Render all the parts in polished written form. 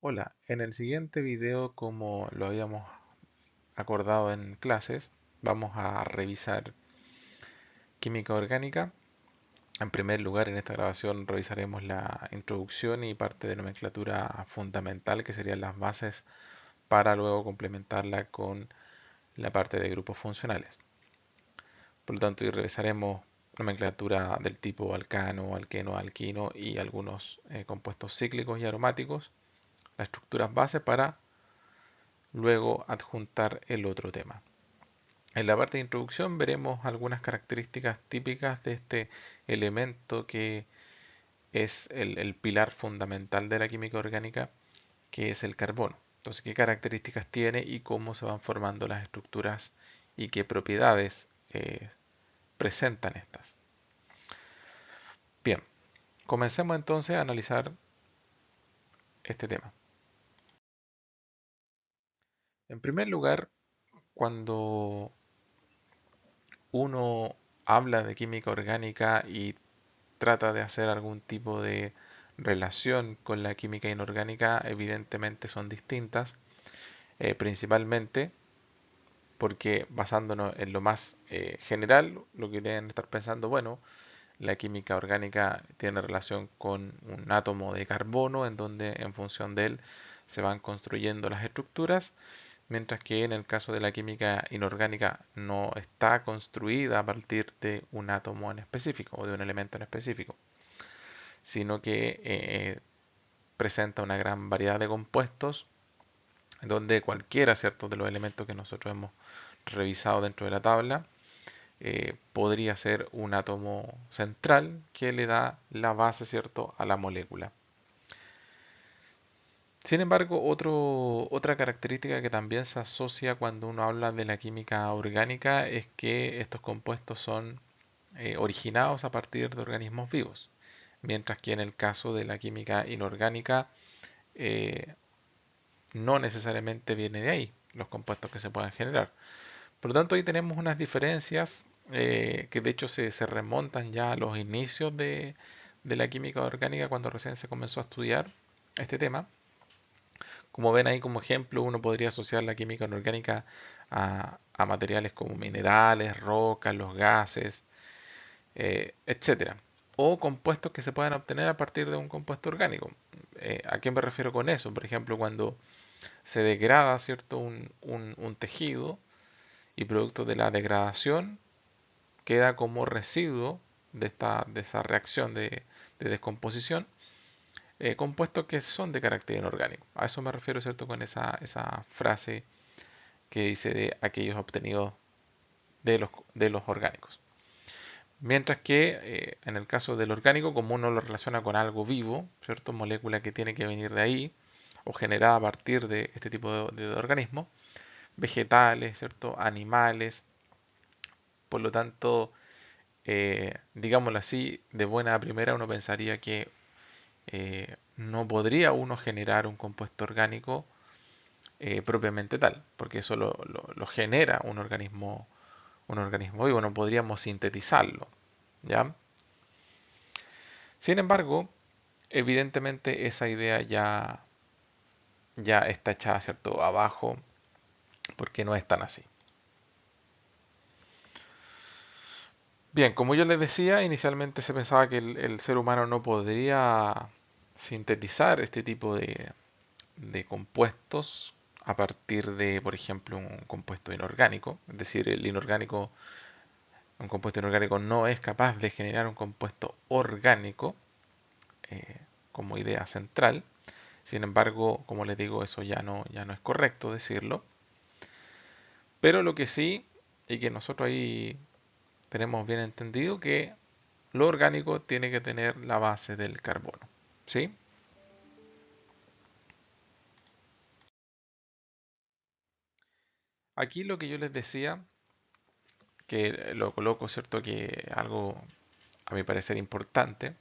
Hola, en el siguiente video, como lo habíamos acordado en clases, vamos a revisar química orgánica. En primer lugar, en esta grabación revisaremos la introducción y parte de nomenclatura fundamental, que serían las bases, para luego complementarla con la parte de grupos funcionales. Por lo tanto, hoy revisaremos nomenclatura del tipo alcano, alqueno, alquino y algunos compuestos cíclicos y aromáticos, las estructuras base para luego adjuntar el otro tema. En la parte de introducción veremos algunas características típicas de este elemento que es el pilar fundamental de la química orgánica, que es el carbono. Entonces, qué características tiene y cómo se van formando las estructuras y qué propiedades presentan estas. Bien, comencemos entonces a analizar este tema. En primer lugar, cuando uno habla de química orgánica y trata de hacer algún tipo de relación con la química inorgánica, evidentemente son distintas, principalmente porque basándonos en lo más general, lo que deben estar pensando, bueno, la química orgánica tiene relación con un átomo de carbono en donde en función de él se van construyendo las estructuras, mientras que en el caso de la química inorgánica no está construida a partir de un átomo en específico o de un elemento en específico, sino que presenta una gran variedad de compuestos donde cualquiera, ¿cierto?, de los elementos que nosotros hemos revisado dentro de la tabla podría ser un átomo central que le da la base, ¿cierto?, a la molécula. Sin embargo, otra característica que también se asocia cuando uno habla de la química orgánica es que estos compuestos son originados a partir de organismos vivos, mientras que en el caso de la química inorgánica eh, no necesariamente viene de ahí los compuestos que se puedan generar. Por lo tanto, ahí tenemos unas diferencias que de hecho se remontan ya a los inicios de la química orgánica cuando recién se comenzó a estudiar este tema. Como ven ahí como ejemplo, uno podría asociar la química inorgánica a materiales como minerales, rocas, los gases, etcétera. O compuestos que se puedan obtener a partir de un compuesto orgánico. ¿A qué me refiero con eso? Por ejemplo, cuando se degrada, ¿cierto?, un tejido y producto de la degradación queda como residuo de esa reacción de descomposición compuestos que son de carácter inorgánico. A eso me refiero, ¿cierto?, con esa frase que dice de aquellos obtenidos de los orgánicos. Mientras que en el caso del orgánico, como uno lo relaciona con algo vivo, ¿cierto?, molécula que tiene que venir de ahí o generada a partir de este tipo de organismos, vegetales, ¿cierto?, animales. Por lo tanto, digámoslo así, de buena a primera uno pensaría que no podría uno generar un compuesto orgánico propiamente tal, porque eso lo genera un organismo vivo, no podríamos sintetizarlo, ¿ya? Sin embargo, evidentemente esa idea ya está echada, ¿cierto?, abajo, porque no es tan así. Bien, como yo les decía, inicialmente se pensaba que el ser humano no podría sintetizar este tipo de compuestos a partir de, por ejemplo, un compuesto inorgánico. Es decir, un compuesto inorgánico no es capaz de generar un compuesto orgánico eh, como idea central. Sin embargo, como les digo, eso ya no es correcto decirlo. Pero lo que sí, y que nosotros ahí tenemos bien entendido, que lo orgánico tiene que tener la base del carbono. ¿Sí? Aquí lo que yo les decía, que lo coloco, ¿cierto? Que algo a mi parecer importante,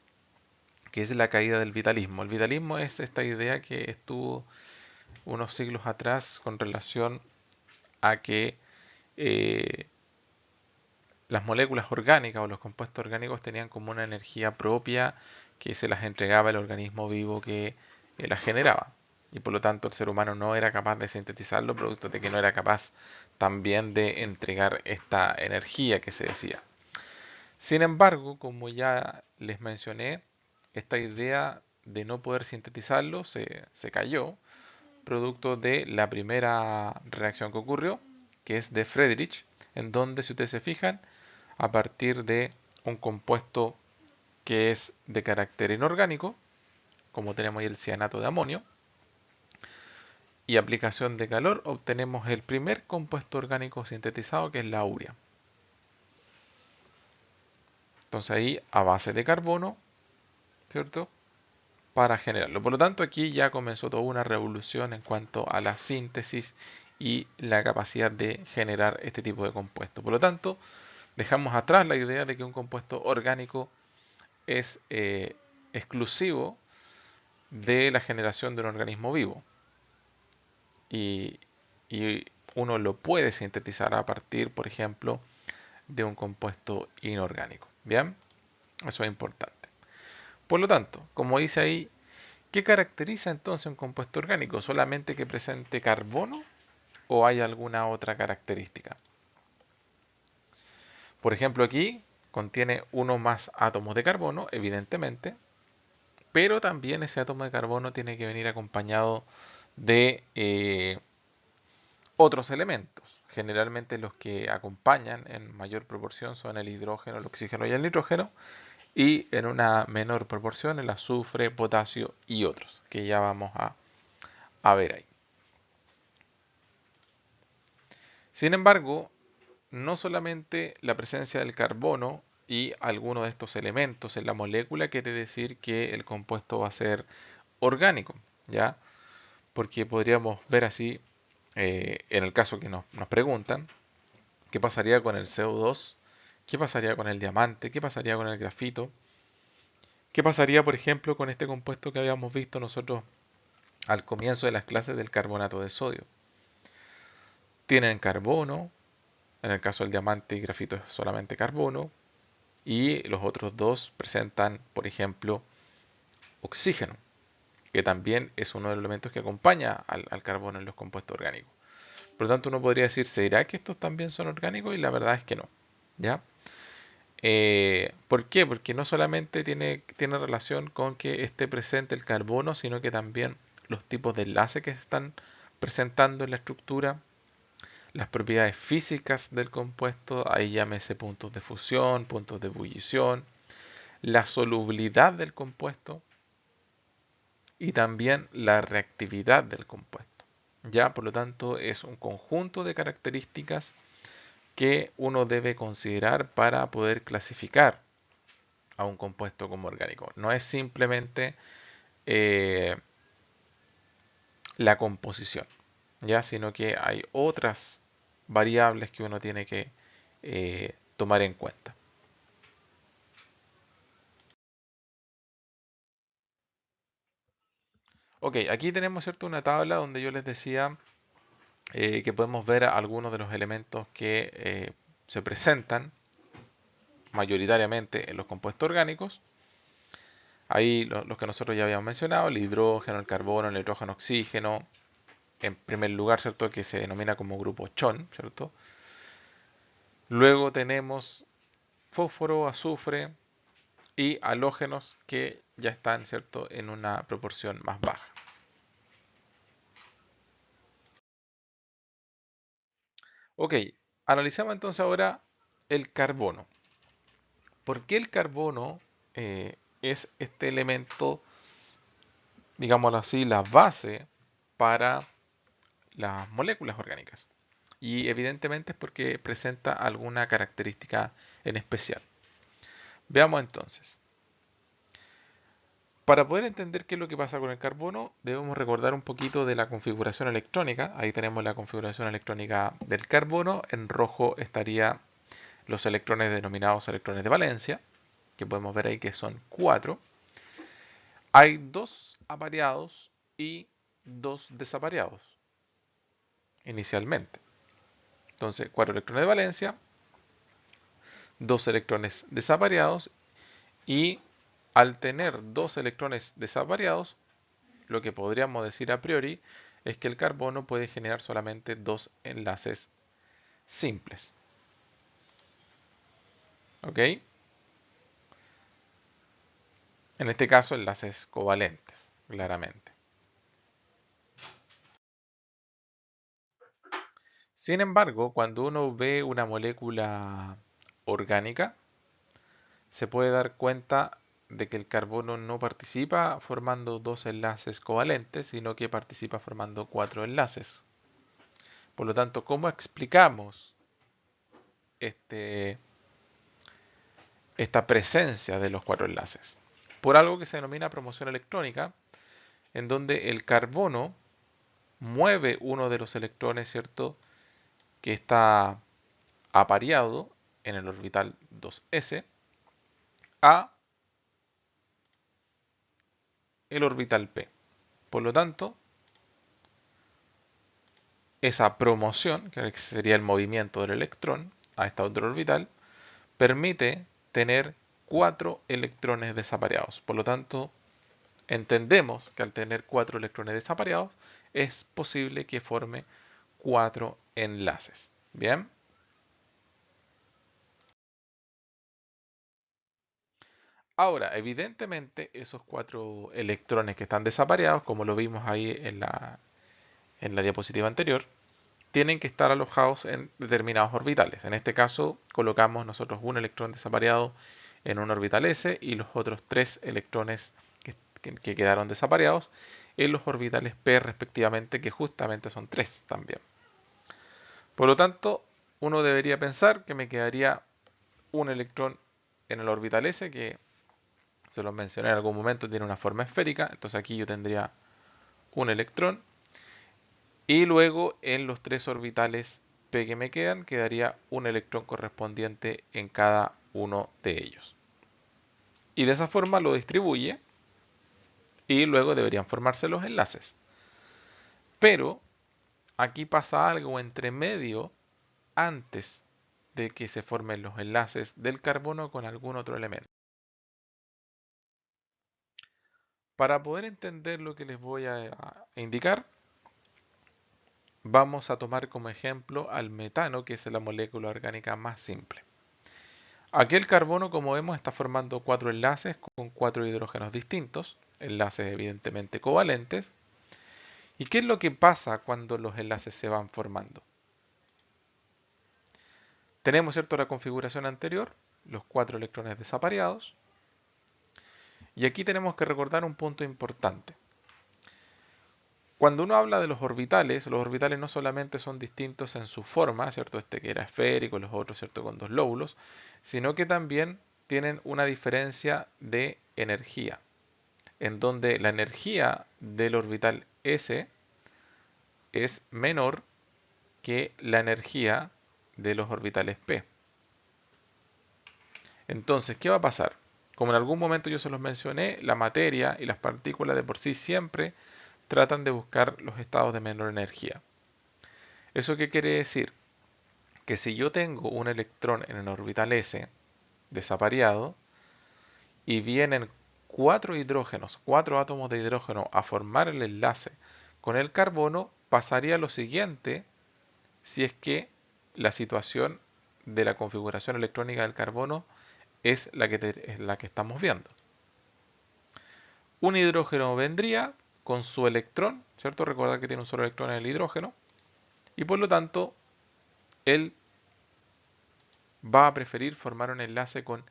que es la caída del vitalismo. El vitalismo es esta idea que estuvo unos siglos atrás con relación a que eh, las moléculas orgánicas o los compuestos orgánicos tenían como una energía propia que se las entregaba el organismo vivo que las generaba. y por lo tanto el ser humano no era capaz de sintetizarlo, producto de que no era capaz también de entregar esta energía que se decía. Sin embargo, como ya les mencioné, esta idea de no poder sintetizarlo se cayó, producto de la primera reacción que ocurrió, que es de Friedrich, en donde, si ustedes se fijan, a partir de un compuesto que es de carácter inorgánico, como tenemos ahí el cianato de amonio, y aplicación de calor, obtenemos el primer compuesto orgánico sintetizado, que es la urea. Entonces ahí, a base de carbono, ¿cierto?, para generarlo. Por lo tanto, aquí ya comenzó toda una revolución en cuanto a la síntesis y la capacidad de generar este tipo de compuestos. Por lo tanto, dejamos atrás la idea de que un compuesto orgánico es exclusivo de la generación de un organismo vivo y, y uno lo puede sintetizar a partir, por ejemplo, de un compuesto inorgánico. Bien, eso es importante. Por lo tanto, como dice ahí, ¿qué caracteriza entonces un compuesto orgánico? ¿Solamente que presente carbono o hay alguna otra característica? Por ejemplo, aquí contiene uno más átomos de carbono, evidentemente, pero también ese átomo de carbono tiene que venir acompañado de otros elementos. Generalmente los que acompañan en mayor proporción son el hidrógeno, el oxígeno y el nitrógeno, y en una menor proporción el azufre, potasio y otros, que ya vamos a ver ahí. Sin embargo, no solamente la presencia del carbono y alguno de estos elementos en la molécula quiere decir que el compuesto va a ser orgánico, ¿ya? Porque podríamos ver así, en el caso que nos preguntan, ¿qué pasaría con el CO2? ¿Qué pasaría con el diamante? ¿Qué pasaría con el grafito? ¿Qué pasaría, por ejemplo, con este compuesto que habíamos visto nosotros al comienzo de las clases del carbonato de sodio? Tienen carbono, en el caso del diamante y grafito es solamente carbono, y los otros dos presentan, por ejemplo, oxígeno, que también es uno de los elementos que acompaña al carbono en los compuestos orgánicos. Por lo tanto, uno podría decir, ¿será que estos también son orgánicos? Y la verdad es que no. ¿Ya? ¿Por qué? Porque no solamente tiene relación con que esté presente el carbono, sino que también los tipos de enlace que se están presentando en la estructura, las propiedades físicas del compuesto, ahí llámese puntos de fusión, puntos de ebullición, la solubilidad del compuesto y también la reactividad del compuesto. Ya, por lo tanto, es un conjunto de características que uno debe considerar para poder clasificar a un compuesto como orgánico. No es simplemente eh, la composición, ya, sino que hay otras variables que uno tiene que tomar en cuenta. Ok, aquí tenemos, ¿cierto?, una tabla donde yo les decía que podemos ver algunos de los elementos que se presentan mayoritariamente en los compuestos orgánicos. Ahí los que nosotros ya habíamos mencionado, el hidrógeno, el carbono, el nitrógeno, oxígeno, en primer lugar, ¿cierto?, que se denomina como grupo CHON, ¿cierto? Luego tenemos fósforo, azufre y halógenos que ya están, ¿cierto?, en una proporción más baja. Ok, analicemos entonces ahora el carbono. ¿Por qué el carbono es este elemento, digámoslo así, la base para las moléculas orgánicas? Y evidentemente es porque presenta alguna característica en especial. Veamos entonces. Para poder entender qué es lo que pasa con el carbono, debemos recordar un poquito de la configuración electrónica. Ahí tenemos la configuración electrónica del carbono. En rojo estarían los electrones denominados electrones de valencia, que podemos ver ahí que son 4. Hay 2 apareados y 2 desapareados inicialmente. Entonces, 4 electrones de valencia, 2 electrones desapareados, y al tener 2 electrones desapareados, lo que podríamos decir a priori es que el carbono puede generar solamente dos enlaces simples. ¿Ok? En este caso, enlaces covalentes, claramente. Sin embargo, cuando uno ve una molécula orgánica, se puede dar cuenta de que el carbono no participa formando dos enlaces covalentes, sino que participa formando cuatro enlaces. Por lo tanto, ¿cómo explicamos este, esta presencia de los cuatro enlaces? Por algo que se denomina promoción electrónica, en donde el carbono mueve uno de los electrones, ¿cierto?, que está apareado en el orbital 2s a el orbital p. Por lo tanto, esa promoción, que sería el movimiento del electrón a esta otra orbital, permite tener cuatro electrones desapareados. Por lo tanto, entendemos que al tener cuatro electrones desapareados, es posible que forme cuatro enlaces. Bien. Ahora, evidentemente, esos cuatro electrones que están desapareados, como lo vimos ahí en la diapositiva anterior, tienen que estar alojados en determinados orbitales. En este caso, colocamos nosotros un electrón desapareado en un orbital S y los otros tres electrones que quedaron desapareados en los orbitales P respectivamente, que justamente son tres también. Por lo tanto, uno debería pensar que me quedaría un electrón en el orbital S, que se los mencioné en algún momento, tiene una forma esférica. Entonces aquí yo tendría un electrón. Y luego en los tres orbitales P que me quedan, quedaría un electrón correspondiente en cada uno de ellos. Y de esa forma lo distribuye y luego deberían formarse los enlaces. Pero aquí pasa algo entre medio antes de que se formen los enlaces del carbono con algún otro elemento. Para poder entender lo que les voy a indicar, vamos a tomar como ejemplo al metano, que es la molécula orgánica más simple. Aquí el carbono, como vemos, está formando cuatro enlaces con cuatro hidrógenos distintos, enlaces evidentemente covalentes. ¿Y qué es lo que pasa cuando los enlaces se van formando? Tenemos, ¿cierto?, la configuración anterior, los cuatro electrones desapareados. Y aquí tenemos que recordar un punto importante. Cuando uno habla de los orbitales no solamente son distintos en su forma, ¿cierto? Este que era esférico, los otros, ¿cierto?, con dos lóbulos, sino que también tienen una diferencia de energía, en donde la energía del orbital S es menor que la energía de los orbitales P. Entonces, ¿qué va a pasar? Como en algún momento yo se los mencioné, la materia y las partículas de por sí siempre tratan de buscar los estados de menor energía. ¿Eso qué quiere decir? Que si yo tengo un electrón en el orbital S desapareado y vienen cuatro hidrógenos, cuatro átomos de hidrógeno a formar el enlace con el carbono, pasaría lo siguiente si es que la situación de la configuración electrónica del carbono es la que estamos viendo. Un hidrógeno vendría con su electrón, ¿cierto? Recordar que tiene un solo electrón en el hidrógeno, y por lo tanto él va a preferir formar un enlace con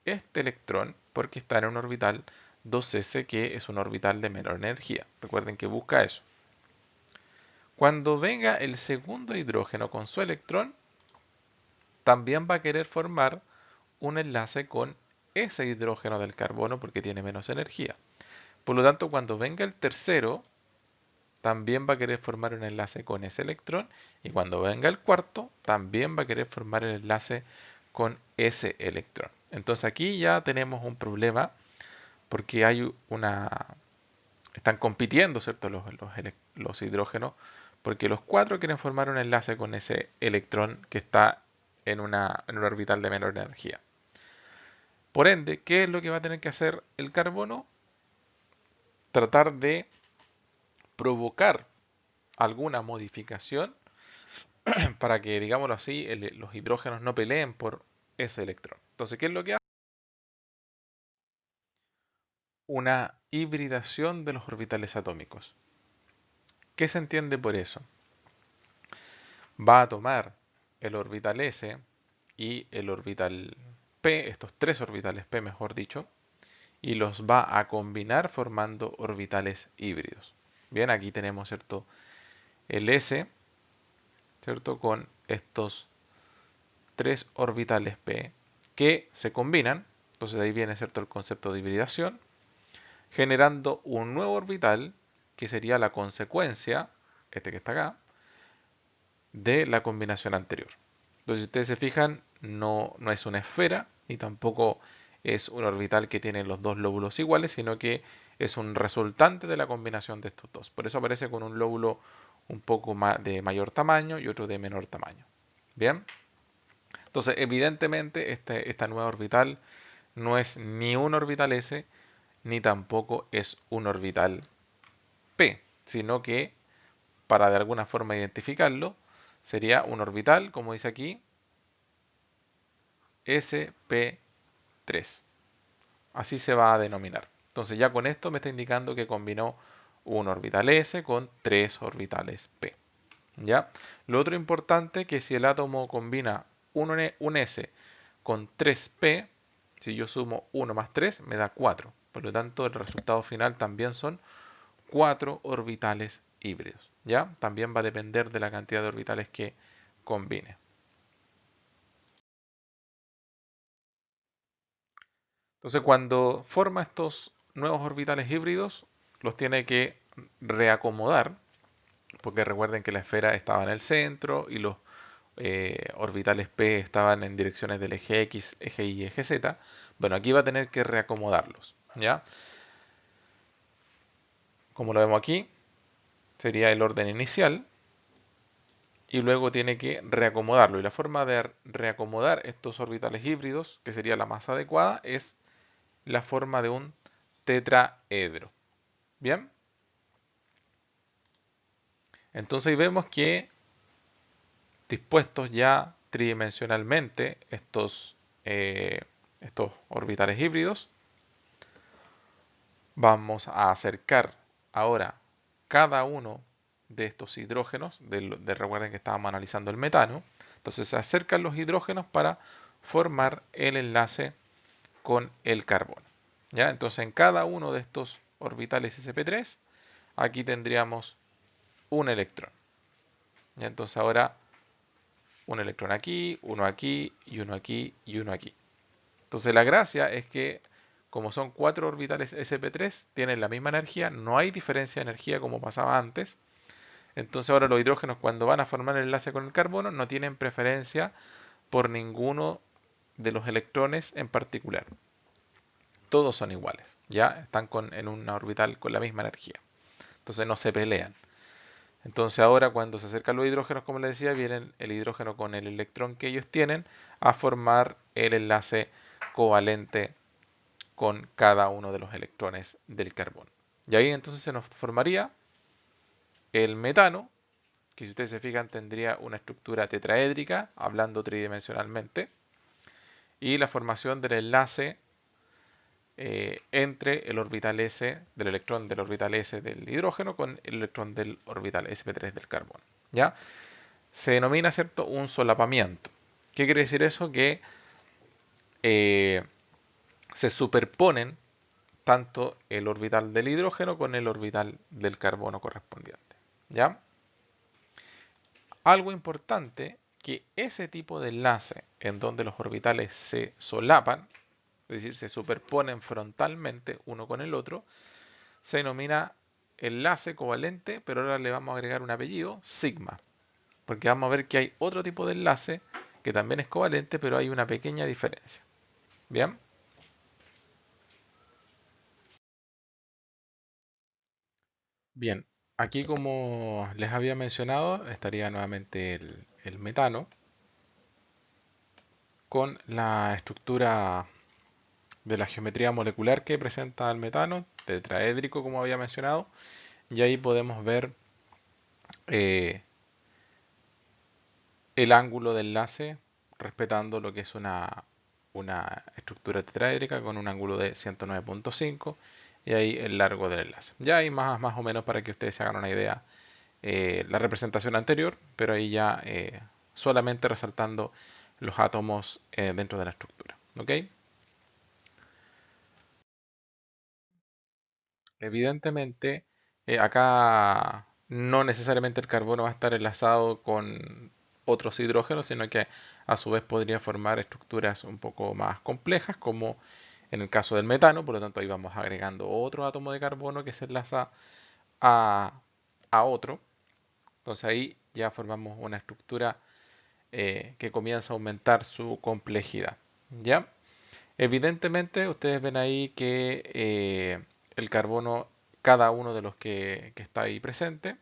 este electrón porque está en un orbital 2s, que es un orbital de menor energía. Recuerden que busca eso. Cuando venga el segundo hidrógeno con su electrón, también va a querer formar un enlace con ese hidrógeno del carbono porque tiene menos energía. Por lo tanto, cuando venga el tercero, también va a querer formar un enlace con ese electrón, y cuando venga el cuarto, también va a querer formar el enlace con ese electrón. Entonces aquí ya tenemos un problema porque están compitiendo, ¿cierto?, los hidrógenos, porque los cuatro quieren formar un enlace con ese electrón que está en un orbital de menor energía. Por ende, ¿qué es lo que va a tener que hacer el carbono? Tratar de provocar alguna modificación para que, digámoslo así, los hidrógenos no peleen por ese electrón. Entonces, ¿qué es lo que hace? Una hibridación de los orbitales atómicos. ¿Qué se entiende por eso? Va a tomar el orbital S y el orbital P, estos tres orbitales P mejor dicho, y los va a combinar formando orbitales híbridos. Bien, aquí tenemos, ¿cierto? El S, ¿cierto? Con estos tres orbitales P que se combinan, entonces de ahí viene, ¿cierto? El concepto de hibridación, generando un nuevo orbital que sería la consecuencia, este que está acá, de la combinación anterior. Entonces, si ustedes se fijan, no es una esfera, ni tampoco es un orbital que tiene los dos lóbulos iguales, sino que es un resultante de la combinación de estos dos. Por eso aparece con un lóbulo un poco de mayor tamaño y otro de menor tamaño. Bien, entonces evidentemente esta nueva orbital no es ni un orbital S, ni tampoco es un orbital P, sino que para de alguna forma identificarlo, sería un orbital, como dice aquí, sp3. Así se va a denominar. Entonces ya con esto me está indicando que combinó un orbital s con tres orbitales p. ¿Ya? Lo otro importante es que si el átomo combina un s con 3p, si yo sumo 1 más 3 me da 4. Por lo tanto, el resultado final también son 4 orbitales híbridos. ¿Ya? También va a depender de la cantidad de orbitales que combine. Entonces, cuando forma estos nuevos orbitales híbridos, los tiene que reacomodar, porque recuerden que la esfera estaba en el centro y los orbitales P estaban en direcciones del eje X, eje Y y eje Z. Bueno, aquí va a tener que reacomodarlos, ¿ya? Como lo vemos aquí, sería el orden inicial y luego tiene que reacomodarlo. Y la forma de reacomodar estos orbitales híbridos, que sería la más adecuada, es la forma de un tetraedro. ¿Bien? Entonces ahí vemos que dispuestos ya tridimensionalmente estos orbitales híbridos, vamos a acercar ahora cada uno de estos hidrógenos, recuerden que estábamos analizando el metano, entonces se acercan los hidrógenos para formar el enlace con el carbono. ¿Ya? Entonces en cada uno de estos orbitales sp3, aquí tendríamos un electrón. ¿Ya? Entonces ahora un electrón aquí, uno aquí y uno aquí y uno aquí. Entonces la gracia es que como son cuatro orbitales sp3, tienen la misma energía, no hay diferencia de energía como pasaba antes. Entonces ahora los hidrógenos cuando van a formar el enlace con el carbono no tienen preferencia por ninguno de los electrones en particular. Todos son iguales, ya están en una orbital con la misma energía. Entonces no se pelean. Entonces ahora cuando se acercan los hidrógenos, como les decía, vienen el hidrógeno con el electrón que ellos tienen a formar el enlace covalente con cada uno de los electrones del carbono. Y ahí entonces se nos formaría el metano, que si ustedes se fijan tendría una estructura tetraédrica, hablando tridimensionalmente, y la formación del enlace entre el orbital s del electrón del orbital s del hidrógeno con el electrón del orbital sp3 del carbono. ¿Ya? Se denomina, ¿cierto?, un solapamiento. ¿Qué quiere decir eso? Que eh, se superponen tanto el orbital del hidrógeno con el orbital del carbono correspondiente. ¿Ya? Algo importante, que ese tipo de enlace en donde los orbitales se solapan, es decir, se superponen frontalmente uno con el otro, se denomina enlace covalente, pero ahora le vamos a agregar un apellido, sigma, porque vamos a ver que hay otro tipo de enlace que también es covalente, pero hay una pequeña diferencia. ¿Bien? Bien, aquí como les había mencionado, estaría nuevamente el metano con la estructura de la geometría molecular que presenta el metano, tetraédrico como había mencionado, y ahí podemos ver eh, el ángulo de enlace respetando lo que es una estructura tetraédrica con un ángulo de 109.5 y ahí el largo del enlace. Ya hay más o menos para que ustedes se hagan una idea la representación anterior, pero ahí ya solamente resaltando los átomos dentro de la estructura. ¿Ok? Evidentemente, acá no necesariamente el carbono va a estar enlazado con otros hidrógenos, sino que a su vez podría formar estructuras un poco más complejas, como en el caso del metano. Por lo tanto, ahí vamos agregando otro átomo de carbono que se enlaza a, a otro. Entonces ahí ya formamos una estructura que comienza a aumentar su complejidad. ¿Ya? Evidentemente, ustedes ven ahí que el carbono, cada uno de los que está ahí presente,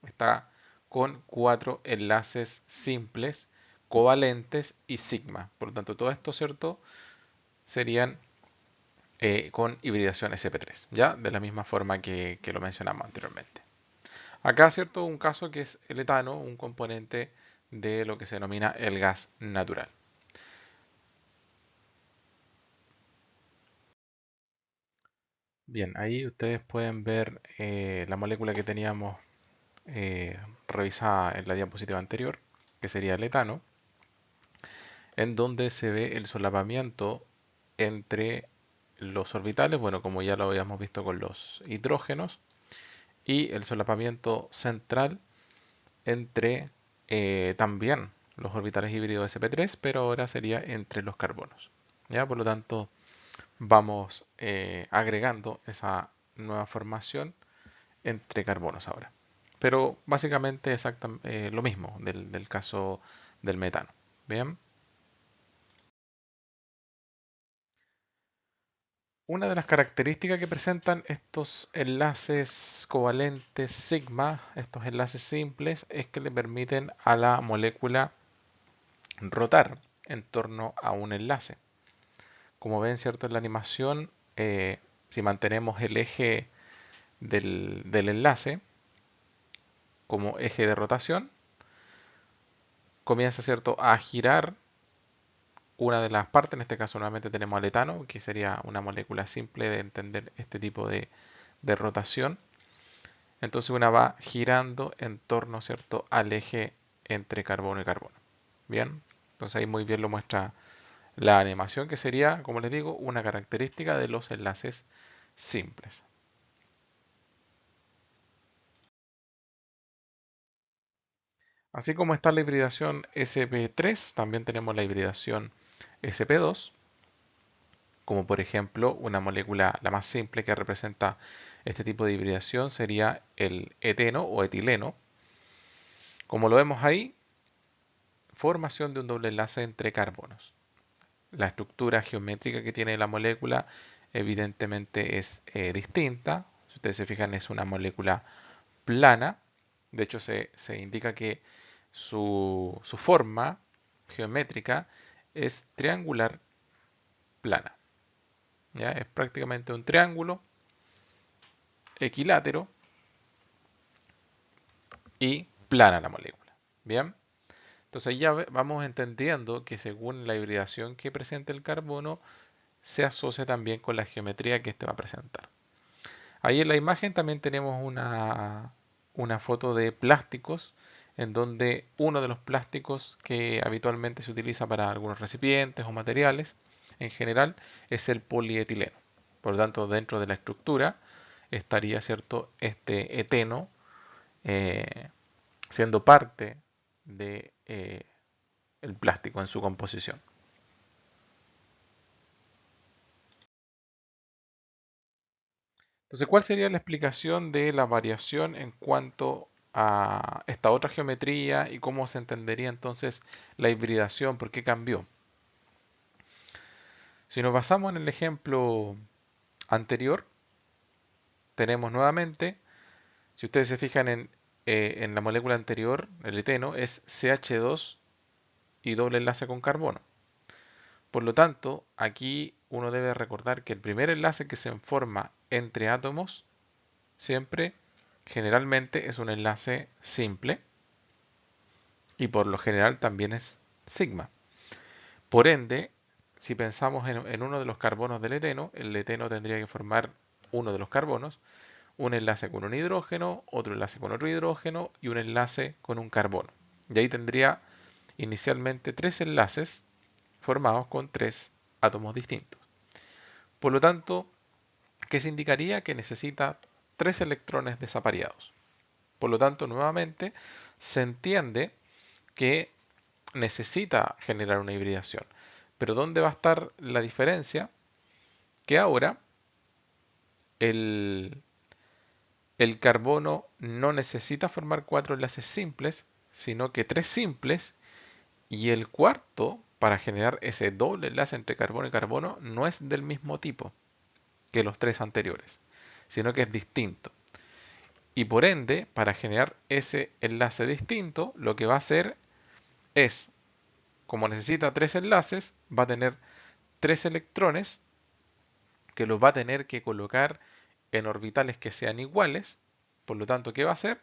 está con 4 enlaces simples, covalentes y sigma. Por lo tanto, todo esto, ¿cierto? Serían con hibridación sp3, ¿ya? De la misma forma que lo mencionamos anteriormente. Acá, ¿cierto? Un caso que es el etano, un componente de lo que se denomina el gas natural. Bien, ahí ustedes pueden ver la molécula que teníamos revisada en la diapositiva anterior, que sería el etano, en donde se ve el solapamiento entre los orbitales, bueno, como ya lo habíamos visto con los hidrógenos, y el solapamiento central entre también los orbitales híbridos sp3, pero ahora sería entre los carbonos. ¿Ya? Por lo tanto, vamos agregando esa nueva formación entre carbonos ahora. Pero básicamente exactamente lo mismo del caso del metano. Bien, una de las características que presentan estos enlaces covalentes sigma, estos enlaces simples, es que le permiten a la molécula rotar en torno a un enlace. Como ven, cierto, en la animación, si mantenemos el eje del enlace como eje de rotación, comienza, cierto, a girar una de las partes. En este caso nuevamente tenemos al etano, que sería una molécula simple de entender este tipo de rotación. Entonces una va girando en torno, ¿cierto?, al eje entre carbono y carbono. Bien, entonces ahí muy bien lo muestra la animación, que sería, como les digo, una característica de los enlaces simples. Así como está la hibridación sp3, también tenemos la hibridación sp2, como por ejemplo una molécula, la más simple que representa este tipo de hibridación sería el eteno o etileno. Como lo vemos ahí, formación de un doble enlace entre carbonos. La estructura geométrica que tiene la molécula evidentemente es distinta. Si ustedes se fijan, es una molécula plana. De hecho, se indica que su forma geométrica es triangular plana. ¿Ya? Es prácticamente un triángulo equilátero y plana la molécula. Bien, entonces ya vamos entendiendo que según la hibridación que presenta el carbono, se asocia también con la geometría que este va a presentar. Ahí en la imagen también tenemos una foto de plásticos, en donde uno de los plásticos que habitualmente se utiliza para algunos recipientes o materiales en general es el polietileno. Por lo tanto, dentro de la estructura estaría, cierto, este eteno eh, siendo parte de el plástico en su composición. Entonces, ¿cuál sería la explicación de la variación en cuanto a esta otra geometría y cómo se entendería entonces la hibridación? ¿Por qué cambió? Si nos basamos en el ejemplo anterior, tenemos nuevamente, si ustedes se fijan en la molécula anterior, el eteno es CH2 y doble enlace con carbono. Por lo tanto, aquí uno debe recordar que el primer enlace que se forma entre átomos siempre generalmente es un enlace simple y por lo general también es sigma. Por ende, si pensamos en uno de los carbonos del eteno, el eteno tendría que formar uno de los carbonos, un enlace con un hidrógeno, otro enlace con otro hidrógeno y un enlace con un carbono. Y ahí tendría inicialmente tres enlaces formados con tres átomos distintos. Por lo tanto, ¿qué se indicaría? Que necesita tres electrones desapareados. Por lo tanto, nuevamente, se entiende que necesita generar una hibridación. Pero ¿dónde va a estar la diferencia? Que ahora el, el carbono no necesita formar cuatro enlaces simples, sino que tres simples, y el cuarto, para generar ese doble enlace entre carbono y carbono, no es del mismo tipo que los tres anteriores, sino que es distinto. Y por ende, para generar ese enlace distinto, lo que va a hacer es, como necesita tres enlaces, va a tener tres electrones que los va a tener que colocar en orbitales que sean iguales. Por lo tanto, ¿qué va a hacer?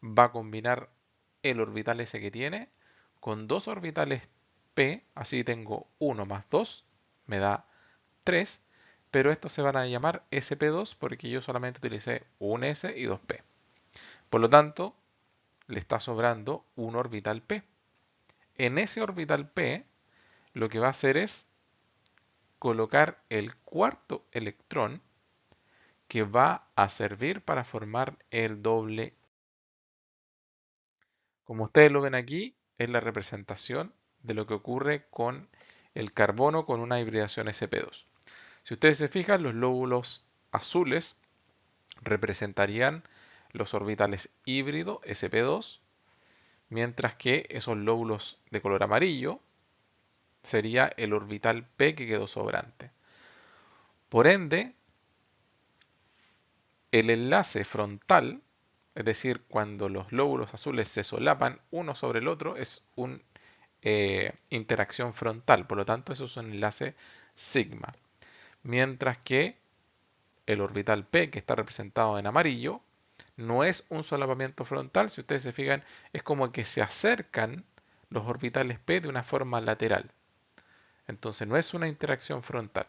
Va a combinar el orbital S que tiene con dos orbitales P, así tengo 1 más 2, me da 3, pero estos se van a llamar sp2 porque yo solamente utilicé un S y dos P. Por lo tanto, le está sobrando un orbital P. En ese orbital P, lo que va a hacer es colocar el cuarto electrón que va a servir para formar el doble. Como ustedes lo ven aquí, es la representación de lo que ocurre con el carbono con una hibridación sp2. Si ustedes se fijan, los lóbulos azules representarían los orbitales híbrido sp2, mientras que esos lóbulos de color amarillo sería el orbital p que quedó sobrante. Por ende, el enlace frontal, es decir, cuando los lóbulos azules se solapan uno sobre el otro, es una interacción frontal. Por lo tanto, eso es un enlace sigma. Mientras que el orbital P, que está representado en amarillo, no es un solapamiento frontal. Si ustedes se fijan, es como que se acercan los orbitales P de una forma lateral. Entonces no es una interacción frontal.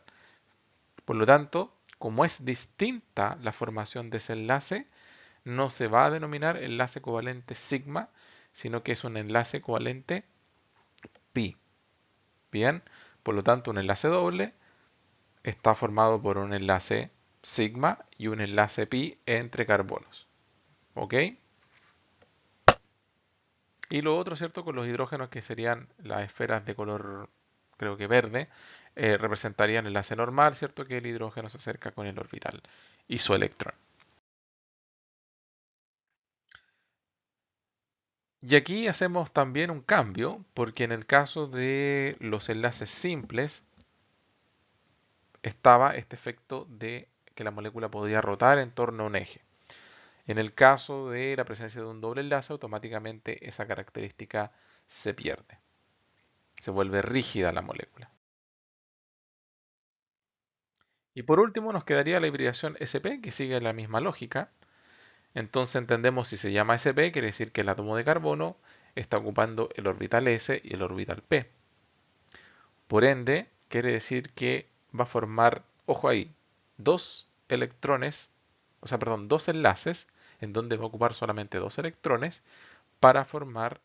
Por lo tanto, como es distinta la formación de ese enlace, no se va a denominar enlace covalente sigma, sino que es un enlace covalente pi. Bien, por lo tanto, un enlace doble está formado por un enlace sigma y un enlace pi entre carbonos. ¿Ok? Y lo otro, ¿cierto? Con los hidrógenos que serían las esferas de color, creo que verde, representarían el enlace normal, ¿cierto? Que el hidrógeno se acerca con el orbital y su electrón. Y aquí hacemos también un cambio, porque en el caso de los enlaces simples estaba este efecto de que la molécula podía rotar en torno a un eje. En el caso de la presencia de un doble enlace, automáticamente esa característica se pierde. Se vuelve rígida la molécula. Y por último nos quedaría la hibridación sp, que sigue la misma lógica. Entonces entendemos si se llama sp, quiere decir que el átomo de carbono está ocupando el orbital s y el orbital p. Por ende, quiere decir que va a formar, ojo ahí, dos electrones, o sea, perdón, dos enlaces, en donde va a ocupar solamente dos electrones para formar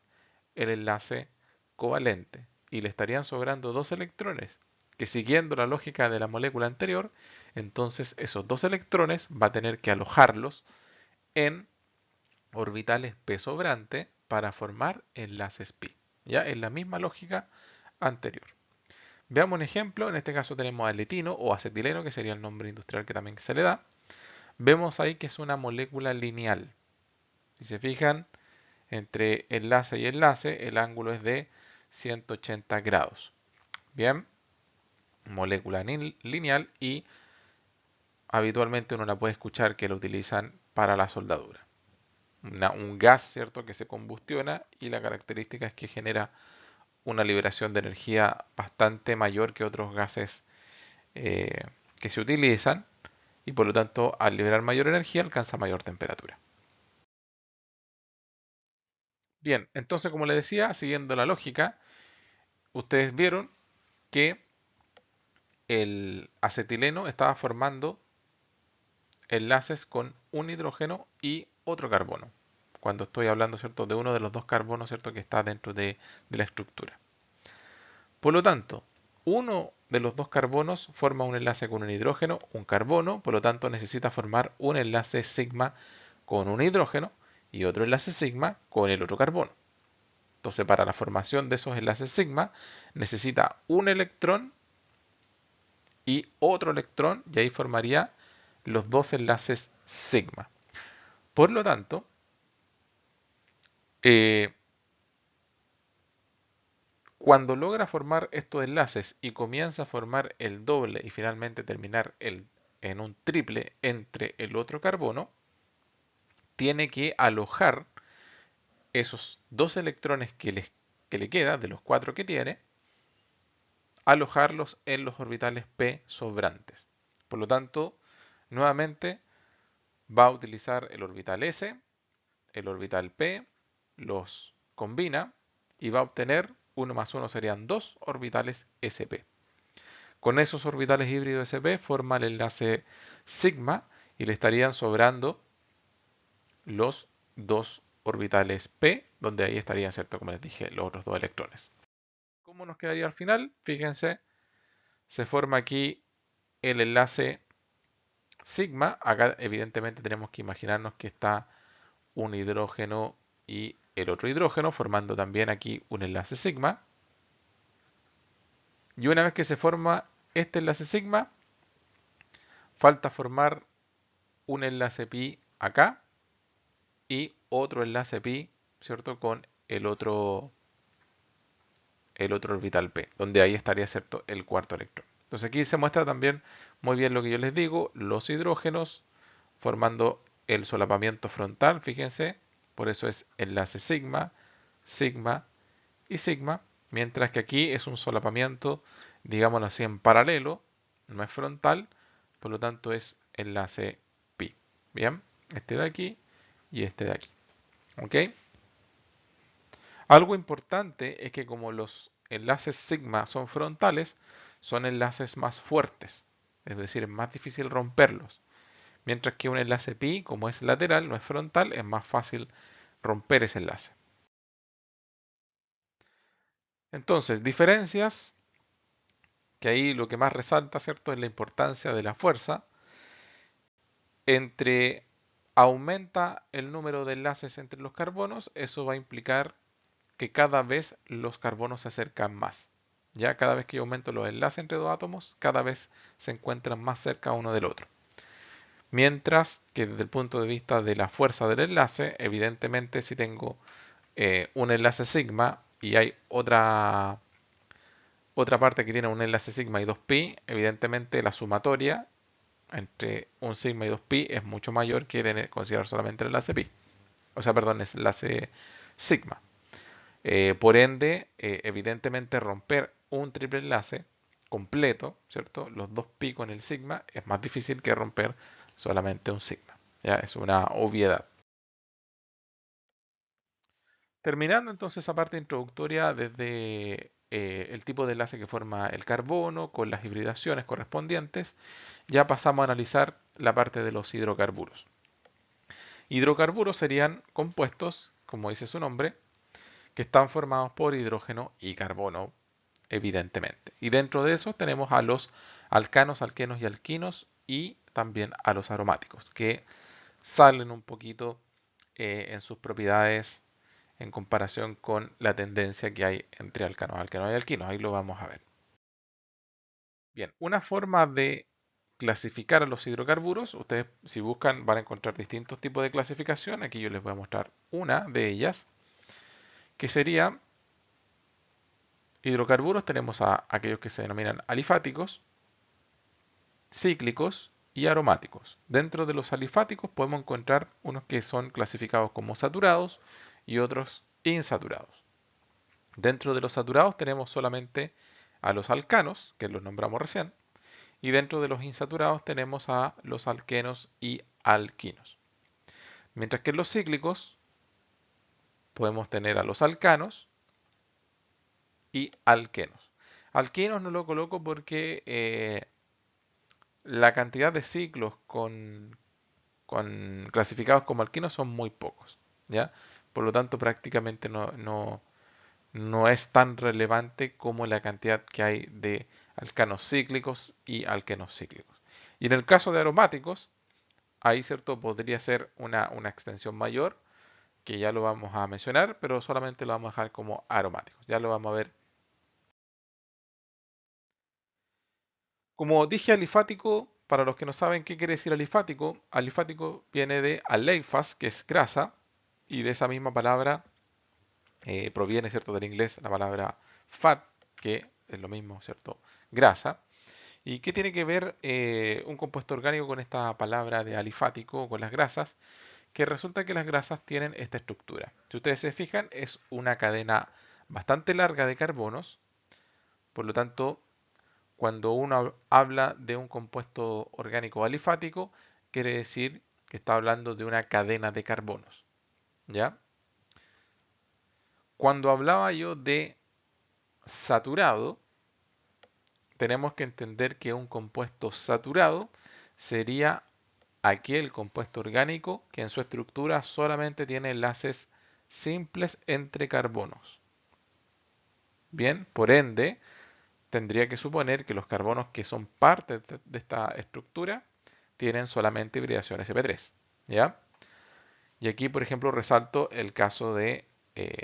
el enlace covalente. Y le estarían sobrando dos electrones, que siguiendo la lógica de la molécula anterior, entonces esos dos electrones va a tener que alojarlos en orbitales p sobrante para formar enlaces pi. Ya es la misma lógica anterior. Veamos un ejemplo, en este caso tenemos al etino o acetileno, que sería el nombre industrial que también se le da. Vemos ahí que es una molécula lineal. Si se fijan, entre enlace y enlace, el ángulo es de 180 grados. Bien, molécula lineal y habitualmente uno la puede escuchar que lo utilizan para la soldadura. Un gas, ¿cierto?, que se combustiona y la característica es que genera una liberación de energía bastante mayor que otros gases que se utilizan y por lo tanto al liberar mayor energía alcanza mayor temperatura. Bien, entonces como les decía, siguiendo la lógica, ustedes vieron que el acetileno estaba formando enlaces con un hidrógeno y otro carbono. Cuando estoy hablando, ¿cierto?, de uno de los dos carbonos, ¿cierto?, que está dentro de la estructura. Por lo tanto, uno de los dos carbonos forma un enlace con un hidrógeno, un carbono, por lo tanto necesita formar un enlace sigma con un hidrógeno y otro enlace sigma con el otro carbono. Entonces, para la formación de esos enlaces sigma, necesita un electrón y otro electrón, y ahí formaría los dos enlaces sigma. Por lo tanto, eh, cuando logra formar estos enlaces y comienza a formar el doble y finalmente terminar en un triple entre el otro carbono, tiene que alojar esos dos electrones que le queda, de los cuatro que tiene, alojarlos en los orbitales p sobrantes. Por lo tanto, nuevamente va a utilizar el orbital s, el orbital p, los combina y va a obtener 1 más 1 serían 2 orbitales sp. Con esos orbitales híbridos sp forma el enlace sigma y le estarían sobrando los dos orbitales p, donde ahí estarían, ¿cierto?, como les dije, los otros dos electrones. ¿Cómo nos quedaría al final? Fíjense, se forma aquí el enlace sigma. Acá evidentemente tenemos que imaginarnos que está un hidrógeno y el otro hidrógeno, formando también aquí un enlace sigma. Y una vez que se forma este enlace sigma, falta formar un enlace pi acá y otro enlace pi, ¿cierto?, con el otro orbital p, donde ahí estaría, ¿cierto?, el cuarto electrón. Entonces aquí se muestra también muy bien lo que yo les digo, los hidrógenos formando el solapamiento frontal, fíjense, por eso es enlace sigma, sigma y sigma, mientras que aquí es un solapamiento, digámoslo así, en paralelo, no es frontal, por lo tanto es enlace pi. Bien, este de aquí y este de aquí. ¿Ok? Algo importante es que como los enlaces sigma son frontales, son enlaces más fuertes, es decir, es más difícil romperlos. Mientras que un enlace pi, como es lateral, no es frontal, es más fácil romper ese enlace. Entonces, diferencias, que ahí lo que más resalta, ¿cierto?, es la importancia de la fuerza. Entre aumenta el número de enlaces entre los carbonos, eso va a implicar que cada vez los carbonos se acercan más. Ya cada vez que yo aumento los enlaces entre dos átomos, cada vez se encuentran más cerca uno del otro. Mientras que desde el punto de vista de la fuerza del enlace, evidentemente si tengo un enlace sigma y hay otra parte que tiene un enlace sigma y 2pi, evidentemente la sumatoria entre un sigma y 2pi es mucho mayor que considerar solamente el enlace pi. O sea, perdón, es el enlace sigma. Por ende, evidentemente romper un triple enlace completo, ¿cierto? Los dos pi con el sigma es más difícil que romper solamente un sigma. Ya es una obviedad. Terminando entonces esa parte introductoria desde el tipo de enlace que forma el carbono con las hibridaciones correspondientes, ya pasamos a analizar la parte de los hidrocarburos. Hidrocarburos serían compuestos, como dice su nombre, que están formados por hidrógeno y carbono, evidentemente. Y dentro de eso tenemos a los alcanos, alquenos y alquinos y también a los aromáticos, que salen un poquito en sus propiedades en comparación con la tendencia que hay entre alcanos, alquenos y alquinos. Ahí lo vamos a ver. Bien, una forma de clasificar a los hidrocarburos, ustedes si buscan van a encontrar distintos tipos de clasificación. Aquí yo les voy a mostrar una de ellas, que sería hidrocarburos. Tenemos a aquellos que se denominan alifáticos, cíclicos y aromáticos. Dentro de los alifáticos podemos encontrar unos que son clasificados como saturados y otros insaturados. Dentro de los saturados tenemos solamente a los alcanos, que los nombramos recién, y dentro de los insaturados tenemos a los alquenos y alquinos. Mientras que en los cíclicos podemos tener a los alcanos y alquenos. Alquenos no lo coloco porque la cantidad de ciclos con clasificados como alquenos son muy pocos, ¿ya? Por lo tanto, prácticamente no es tan relevante como la cantidad que hay de alcanos cíclicos y alquenos cíclicos. Y en el caso de aromáticos, ahí cierto podría ser una extensión mayor, que ya lo vamos a mencionar, pero solamente lo vamos a dejar como aromáticos. Ya lo vamos a ver. Como dije alifático, para los que no saben qué quiere decir alifático viene de aleifas, que es grasa, y de esa misma palabra proviene, ¿cierto?, del inglés la palabra fat, que es lo mismo, ¿cierto?, grasa. ¿Y qué tiene que ver un compuesto orgánico con esta palabra de alifático, con las grasas? Que resulta que las grasas tienen esta estructura. Si ustedes se fijan, es una cadena bastante larga de carbonos, por lo tanto, cuando uno habla de un compuesto orgánico alifático, quiere decir que está hablando de una cadena de carbonos, ¿ya? Cuando hablaba yo de saturado, tenemos que entender que un compuesto saturado sería aquel compuesto orgánico que en su estructura solamente tiene enlaces simples entre carbonos. Bien, por ende, tendría que suponer que los carbonos que son parte de esta estructura tienen solamente hibridación sp3. ¿Ya? Y aquí, por ejemplo, resalto el caso de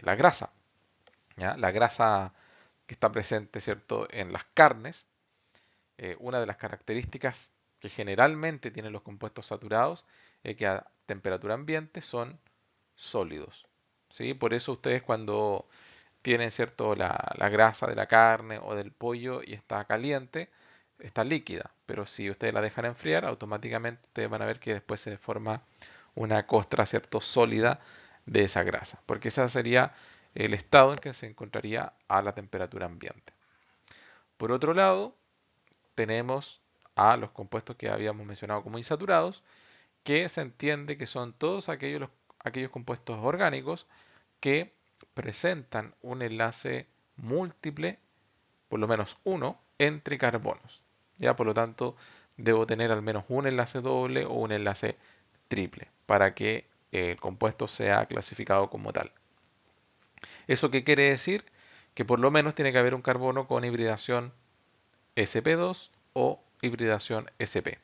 la grasa. ¿Ya? La grasa que está presente, ¿cierto?, en las carnes. Una de las características que generalmente tienen los compuestos saturados es que a temperatura ambiente son sólidos. ¿Sí? Por eso ustedes cuando tienen, ¿cierto?, la grasa de la carne o del pollo y está caliente, está líquida. Pero si ustedes la dejan enfriar, automáticamente ustedes van a ver que después se forma una costra, ¿cierto?, sólida de esa grasa. Porque ese sería el estado en que se encontraría a la temperatura ambiente. Por otro lado, tenemos a los compuestos que habíamos mencionado como insaturados, que se entiende que son todos aquellos compuestos orgánicos que presentan un enlace múltiple, por lo menos uno, entre carbonos. Ya, por lo tanto, debo tener al menos un enlace doble o un enlace triple para que el compuesto sea clasificado como tal. ¿Eso qué quiere decir? Que por lo menos tiene que haber un carbono con hibridación sp2 o hibridación sp.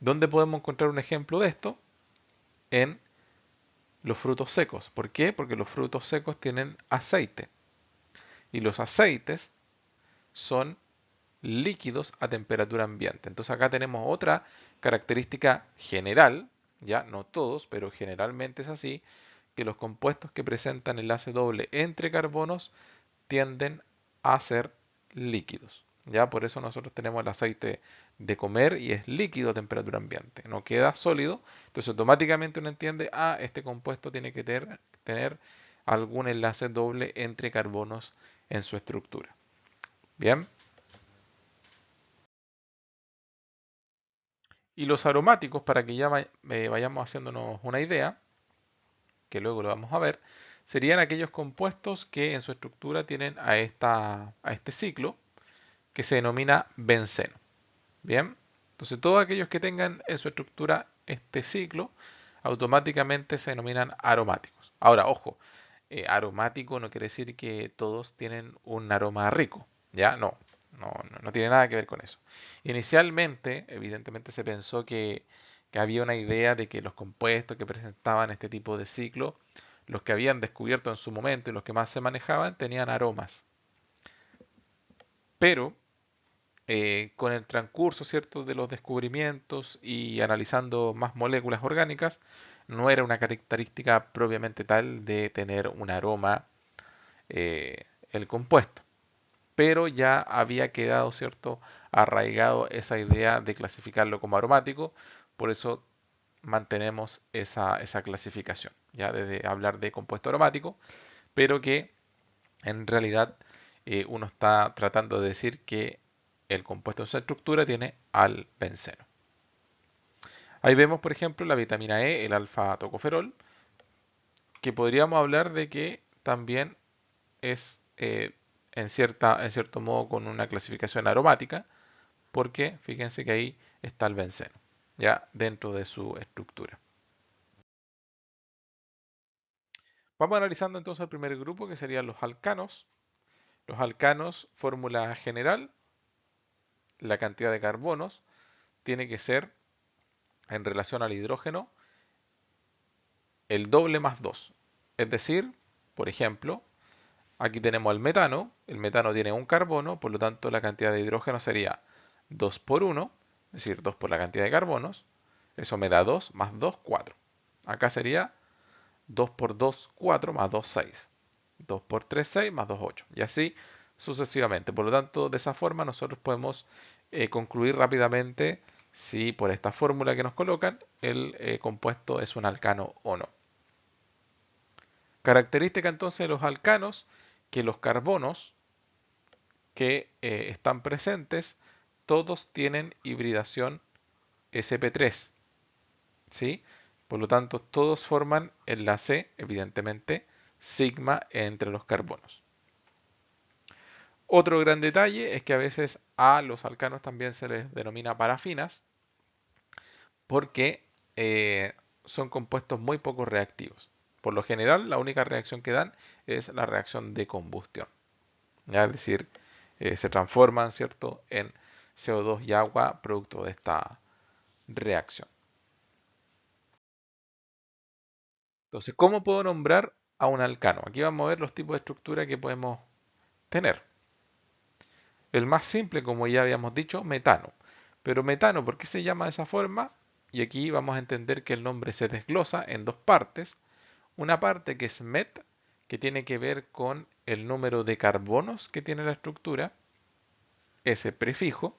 ¿Dónde podemos encontrar un ejemplo de esto? En los frutos secos. ¿Por qué? Porque los frutos secos tienen aceite. Y los aceites son líquidos a temperatura ambiente. Entonces acá tenemos otra característica general, ya no todos, pero generalmente es así, que los compuestos que presentan enlace doble entre carbonos tienden a ser líquidos. Ya por eso nosotros tenemos el aceite de comer y es líquido a temperatura ambiente, no queda sólido. Entonces automáticamente uno entiende, este compuesto tiene que tener algún enlace doble entre carbonos en su estructura. Bien. Y los aromáticos, para que ya vayamos haciéndonos una idea, que luego lo vamos a ver, serían aquellos compuestos que en su estructura tienen a este ciclo que se denomina benceno. Bien, entonces todos aquellos que tengan en su estructura este ciclo automáticamente se denominan aromáticos. Ahora, ojo, aromático no quiere decir que todos tienen un aroma rico, ¿ya? No tiene nada que ver con eso. Inicialmente, evidentemente se pensó que había una idea de que los compuestos que presentaban este tipo de ciclo, los que habían descubierto en su momento y los que más se manejaban, tenían aromas. Pero con el transcurso, ¿cierto?, de los descubrimientos y analizando más moléculas orgánicas, no era una característica propiamente tal de tener un aroma el compuesto, pero ya había quedado, ¿cierto?, arraigado esa idea de clasificarlo como aromático, por eso mantenemos esa clasificación, ya desde hablar de compuesto aromático, pero que en realidad uno está tratando de decir que el compuesto en su estructura tiene al benceno. Ahí vemos, por ejemplo, la vitamina E, el alfa-tocoferol, que podríamos hablar de que también es en cierto modo con una clasificación aromática, porque fíjense que ahí está el benceno, ya dentro de su estructura. Vamos analizando entonces el primer grupo, que serían los alcanos. Los alcanos, fórmula general, la cantidad de carbonos tiene que ser en relación al hidrógeno el doble más 2. Es decir, por ejemplo, aquí tenemos el metano tiene un carbono, por lo tanto la cantidad de hidrógeno sería 2 por 1, es decir, 2 por la cantidad de carbonos, eso me da 2, más 2, 4. Acá sería 2 por 2, 4, más 2, 6. 2 por 3, 6, más 2, 8. Y así sucesivamente. Por lo tanto, de esa forma nosotros podemos concluir rápidamente si por esta fórmula que nos colocan el compuesto es un alcano o no. Característica entonces de los alcanos, que los carbonos que están presentes, todos tienen hibridación sp3, ¿sí? Por lo tanto, todos forman enlace, evidentemente, sigma entre los carbonos. Otro gran detalle es que a veces a los alcanos también se les denomina parafinas porque son compuestos muy poco reactivos. Por lo general, la única reacción que dan es la reacción de combustión. ¿Ya? Es decir, se transforman, ¿cierto?, en CO2 y agua producto de esta reacción. Entonces, ¿cómo puedo nombrar a un alcano? Aquí vamos a ver los tipos de estructura que podemos tener. El más simple, como ya habíamos dicho, metano. Pero metano, ¿por qué se llama de esa forma? Y aquí vamos a entender que el nombre se desglosa en dos partes. Una parte que es met, que tiene que ver con el número de carbonos que tiene la estructura, ese prefijo.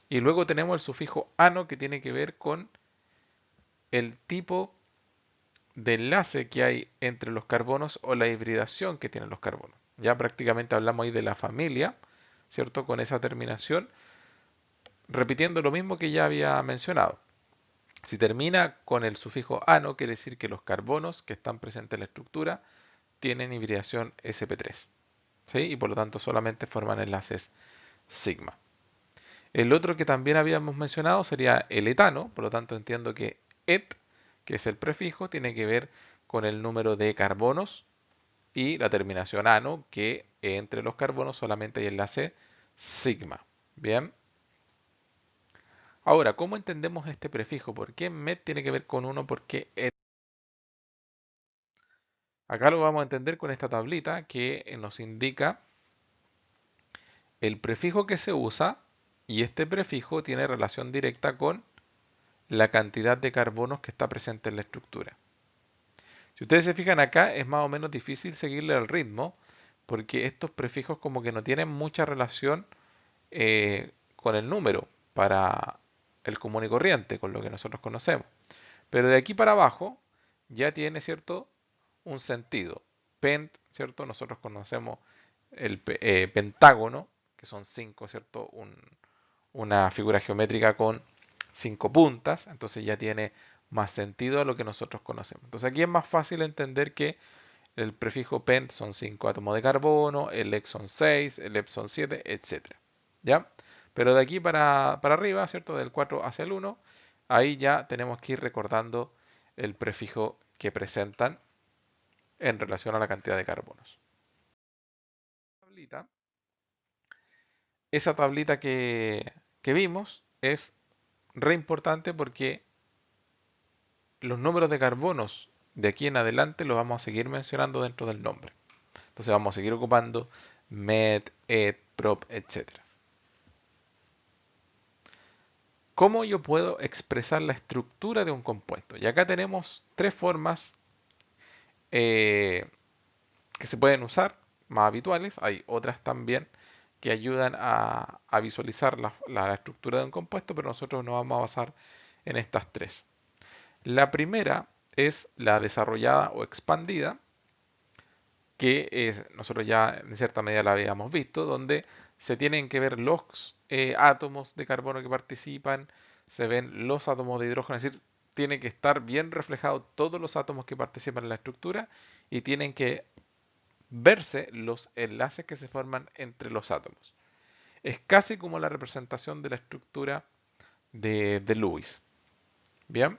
Y luego tenemos el sufijo ano, que tiene que ver con el tipo de enlace que hay entre los carbonos o la hibridación que tienen los carbonos. Ya prácticamente hablamos ahí de la familia, ¿cierto? Con esa terminación, repitiendo lo mismo que ya había mencionado. Si termina con el sufijo ano, quiere decir que los carbonos que están presentes en la estructura tienen hibridación sp3, ¿sí? Y por lo tanto solamente forman enlaces sigma. El otro que también habíamos mencionado sería el etano, por lo tanto entiendo que et, que es el prefijo, tiene que ver con el número de carbonos y la terminación ano, que entre los carbonos solamente hay enlace sigma. Bien. Ahora, ¿cómo entendemos este prefijo? ¿Por qué met tiene que ver con 1? ¿Por qué et? Acá lo vamos a entender con esta tablita que nos indica el prefijo que se usa y este prefijo tiene relación directa con la cantidad de carbonos que está presente en la estructura. Si ustedes se fijan acá, es más o menos difícil seguirle el ritmo porque estos prefijos como que no tienen mucha relación con el número para el común y corriente, con lo que nosotros conocemos. Pero de aquí para abajo ya tiene, ¿cierto?, un sentido. Pent, ¿cierto? Nosotros conocemos el pentágono, que son 5, ¿cierto? Una figura geométrica con 5 puntas, entonces ya tiene más sentido a lo que nosotros conocemos. Entonces aquí es más fácil entender que el prefijo pent son 5 átomos de carbono, el ex son 6, el ep son 7, etc. ¿Ya? Pero de aquí para arriba, ¿cierto? Del 4 hacia el 1, ahí ya tenemos que ir recordando el prefijo que presentan en relación a la cantidad de carbonos. Esa tablita que vimos es re importante porque los números de carbonos de aquí en adelante los vamos a seguir mencionando dentro del nombre. Entonces vamos a seguir ocupando met, et, prop, etc. ¿Cómo yo puedo expresar la estructura de un compuesto? Y acá tenemos tres formas eh, que se pueden usar, más habituales. Hay otras también que ayudan a visualizar la estructura de un compuesto, pero nosotros nos vamos a basar en estas tres. La primera es la desarrollada o expandida, que nosotros ya en cierta medida la habíamos visto, donde se tienen que ver los átomos de carbono que participan, se ven los átomos de hidrógeno, es decir, tiene que estar bien reflejado todos los átomos que participan en la estructura y tienen que verse los enlaces que se forman entre los átomos. Es casi como la representación de la estructura de Lewis. Bien.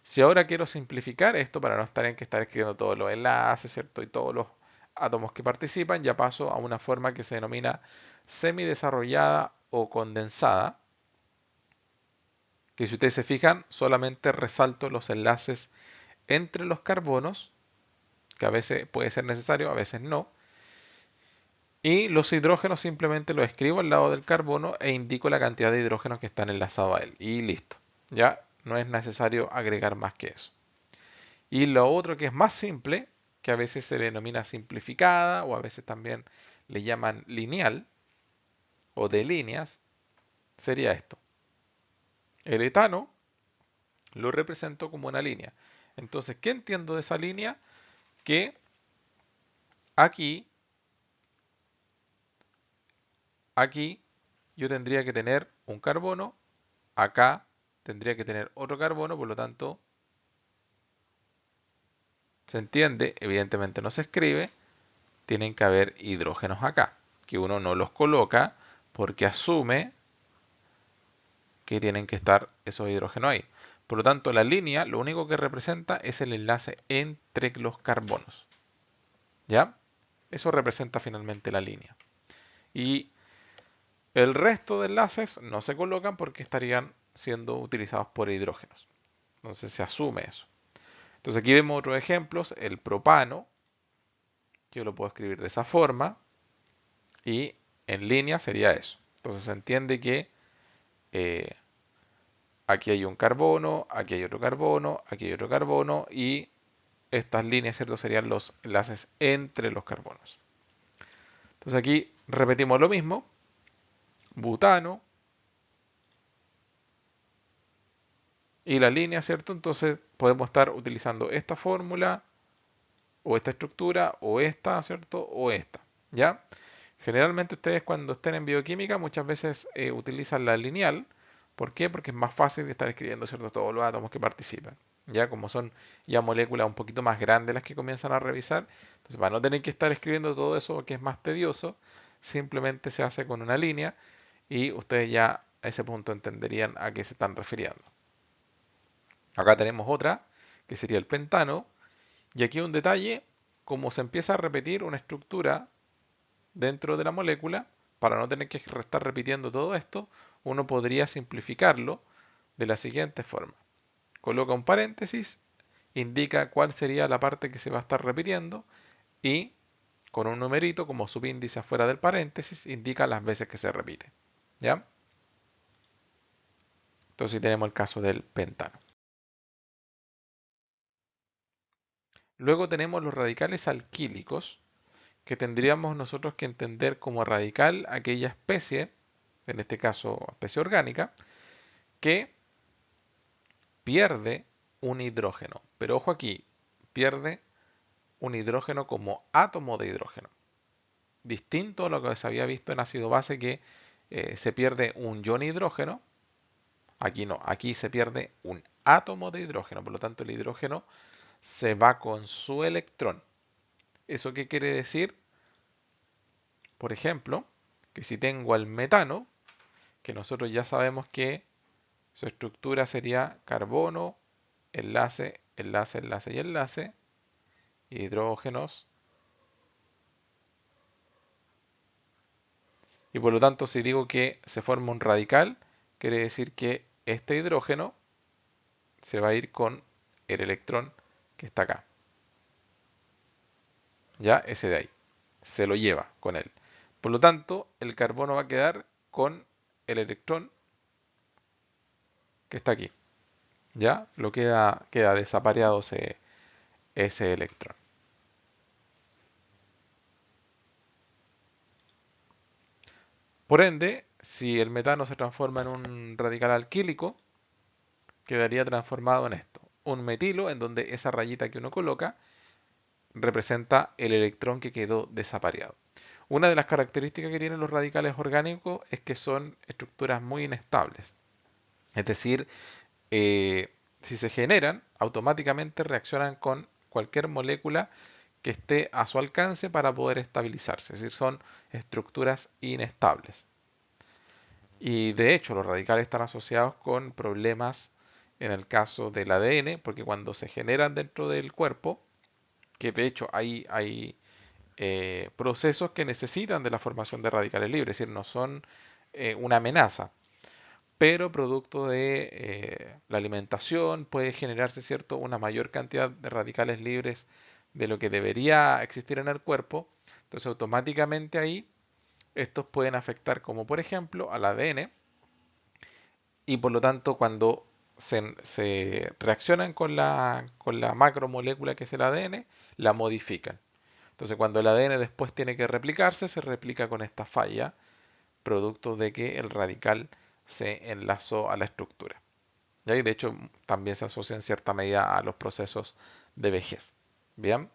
Si ahora quiero simplificar esto para no estar en que estar escribiendo todos los enlaces, ¿cierto? Y todos los átomos que participan, ya paso a una forma que se denomina semidesarrollada o condensada, que si ustedes se fijan, solamente resalto los enlaces entre los carbonos, que a veces puede ser necesario, a veces no, y los hidrógenos simplemente los escribo al lado del carbono e indico la cantidad de hidrógenos que están enlazados a él. Y listo. Ya no es necesario agregar más que eso. Y lo otro que es más simple, que a veces se denomina simplificada o a veces también le llaman lineal o de líneas, sería esto. El etano lo represento como una línea. Entonces, ¿qué entiendo de esa línea? Que aquí, aquí yo tendría que tener un carbono, acá tendría que tener otro carbono, por lo tanto, se entiende, evidentemente no se escribe, tienen que haber hidrógenos acá, que uno no los coloca porque asume que tienen que estar esos hidrógenos ahí. Por lo tanto, la línea lo único que representa es el enlace entre los carbonos. ¿Ya? Eso representa finalmente la línea. Y el resto de enlaces no se colocan porque estarían siendo utilizados por hidrógenos. Entonces se asume eso. Entonces aquí vemos otros ejemplos. El propano, yo lo puedo escribir de esa forma. Y en línea sería eso. Entonces se entiende que eh, aquí hay un carbono, aquí hay otro carbono, aquí hay otro carbono y estas líneas, ¿cierto? Serían los enlaces entre los carbonos. Entonces aquí repetimos lo mismo. Butano y la línea, ¿cierto? Entonces podemos estar utilizando esta fórmula o esta estructura o esta, ¿cierto? O esta, ¿ya? Generalmente ustedes cuando estén en bioquímica muchas veces utilizan la lineal. ¿Por qué? Porque es más fácil de estar escribiendo, ¿cierto? Todos los átomos que participan. Ya como son ya moléculas un poquito más grandes las que comienzan a revisar, entonces para no tener que estar escribiendo todo eso que es más tedioso, simplemente se hace con una línea y ustedes ya a ese punto entenderían a qué se están refiriendo. Acá tenemos otra, que sería el pentano, y aquí un detalle, como se empieza a repetir una estructura dentro de la molécula, para no tener que estar repitiendo todo esto, uno podría simplificarlo de la siguiente forma. Coloca un paréntesis, indica cuál sería la parte que se va a estar repitiendo y con un numerito como subíndice afuera del paréntesis indica las veces que se repite. ¿Ya? Entonces tenemos el caso del pentano. Luego tenemos los radicales alquílicos, que tendríamos nosotros que entender como radical aquella especie, en este caso especie orgánica, que pierde un hidrógeno. Pero ojo aquí, pierde un hidrógeno como átomo de hidrógeno. Distinto a lo que se había visto en ácido base que se pierde un ion hidrógeno. Aquí no, aquí se pierde un átomo de hidrógeno. Por lo tanto, el hidrógeno se va con su electrón. ¿Eso qué quiere decir? Por ejemplo, que si tengo al metano, que nosotros ya sabemos que su estructura sería carbono, enlace, enlace, enlace y enlace, hidrógenos. Y por lo tanto, si digo que se forma un radical, quiere decir que este hidrógeno se va a ir con el electrón que está acá. Ya, ese de ahí. Se lo lleva con él. Por lo tanto, el carbono va a quedar con el electrón que está aquí. Ya, lo queda desapareado ese electrón. Por ende, si el metano se transforma en un radical alquílico, quedaría transformado en esto. Un metilo en donde esa rayita que uno coloca representa el electrón que quedó desapareado. Una de las características que tienen los radicales orgánicos es que son estructuras muy inestables. Es decir, si se generan, automáticamente reaccionan con cualquier molécula que esté a su alcance para poder estabilizarse. Es decir, son estructuras inestables. Y de hecho, los radicales están asociados con problemas en el caso del ADN, porque cuando se generan dentro del cuerpo, que de hecho hay procesos que necesitan de la formación de radicales libres, es decir, no son una amenaza, pero producto de la alimentación puede generarse, ¿cierto?, una mayor cantidad de radicales libres de lo que debería existir en el cuerpo. Entonces, automáticamente ahí estos pueden afectar, como por ejemplo, al ADN, y por lo tanto, cuando se reaccionan con la macromolécula que es el ADN, la modifican. Entonces, cuando el ADN después tiene que replicarse, se replica con esta falla, producto de que el radical se enlazó a la estructura. ¿Ya? Y de hecho, también se asocia en cierta medida a los procesos de vejez. Bien.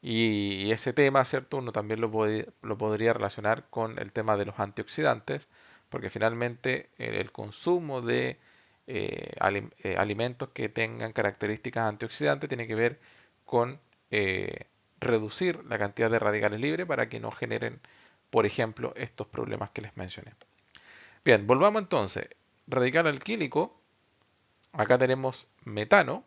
Y ese tema, ¿cierto? Uno también lo podría relacionar con el tema de los antioxidantes, porque finalmente el consumo de alimentos que tengan características antioxidantes tiene que ver con reducir la cantidad de radicales libres para que no generen, por ejemplo, estos problemas que les mencioné. Bien, volvamos entonces. Radical alquílico, acá tenemos metano.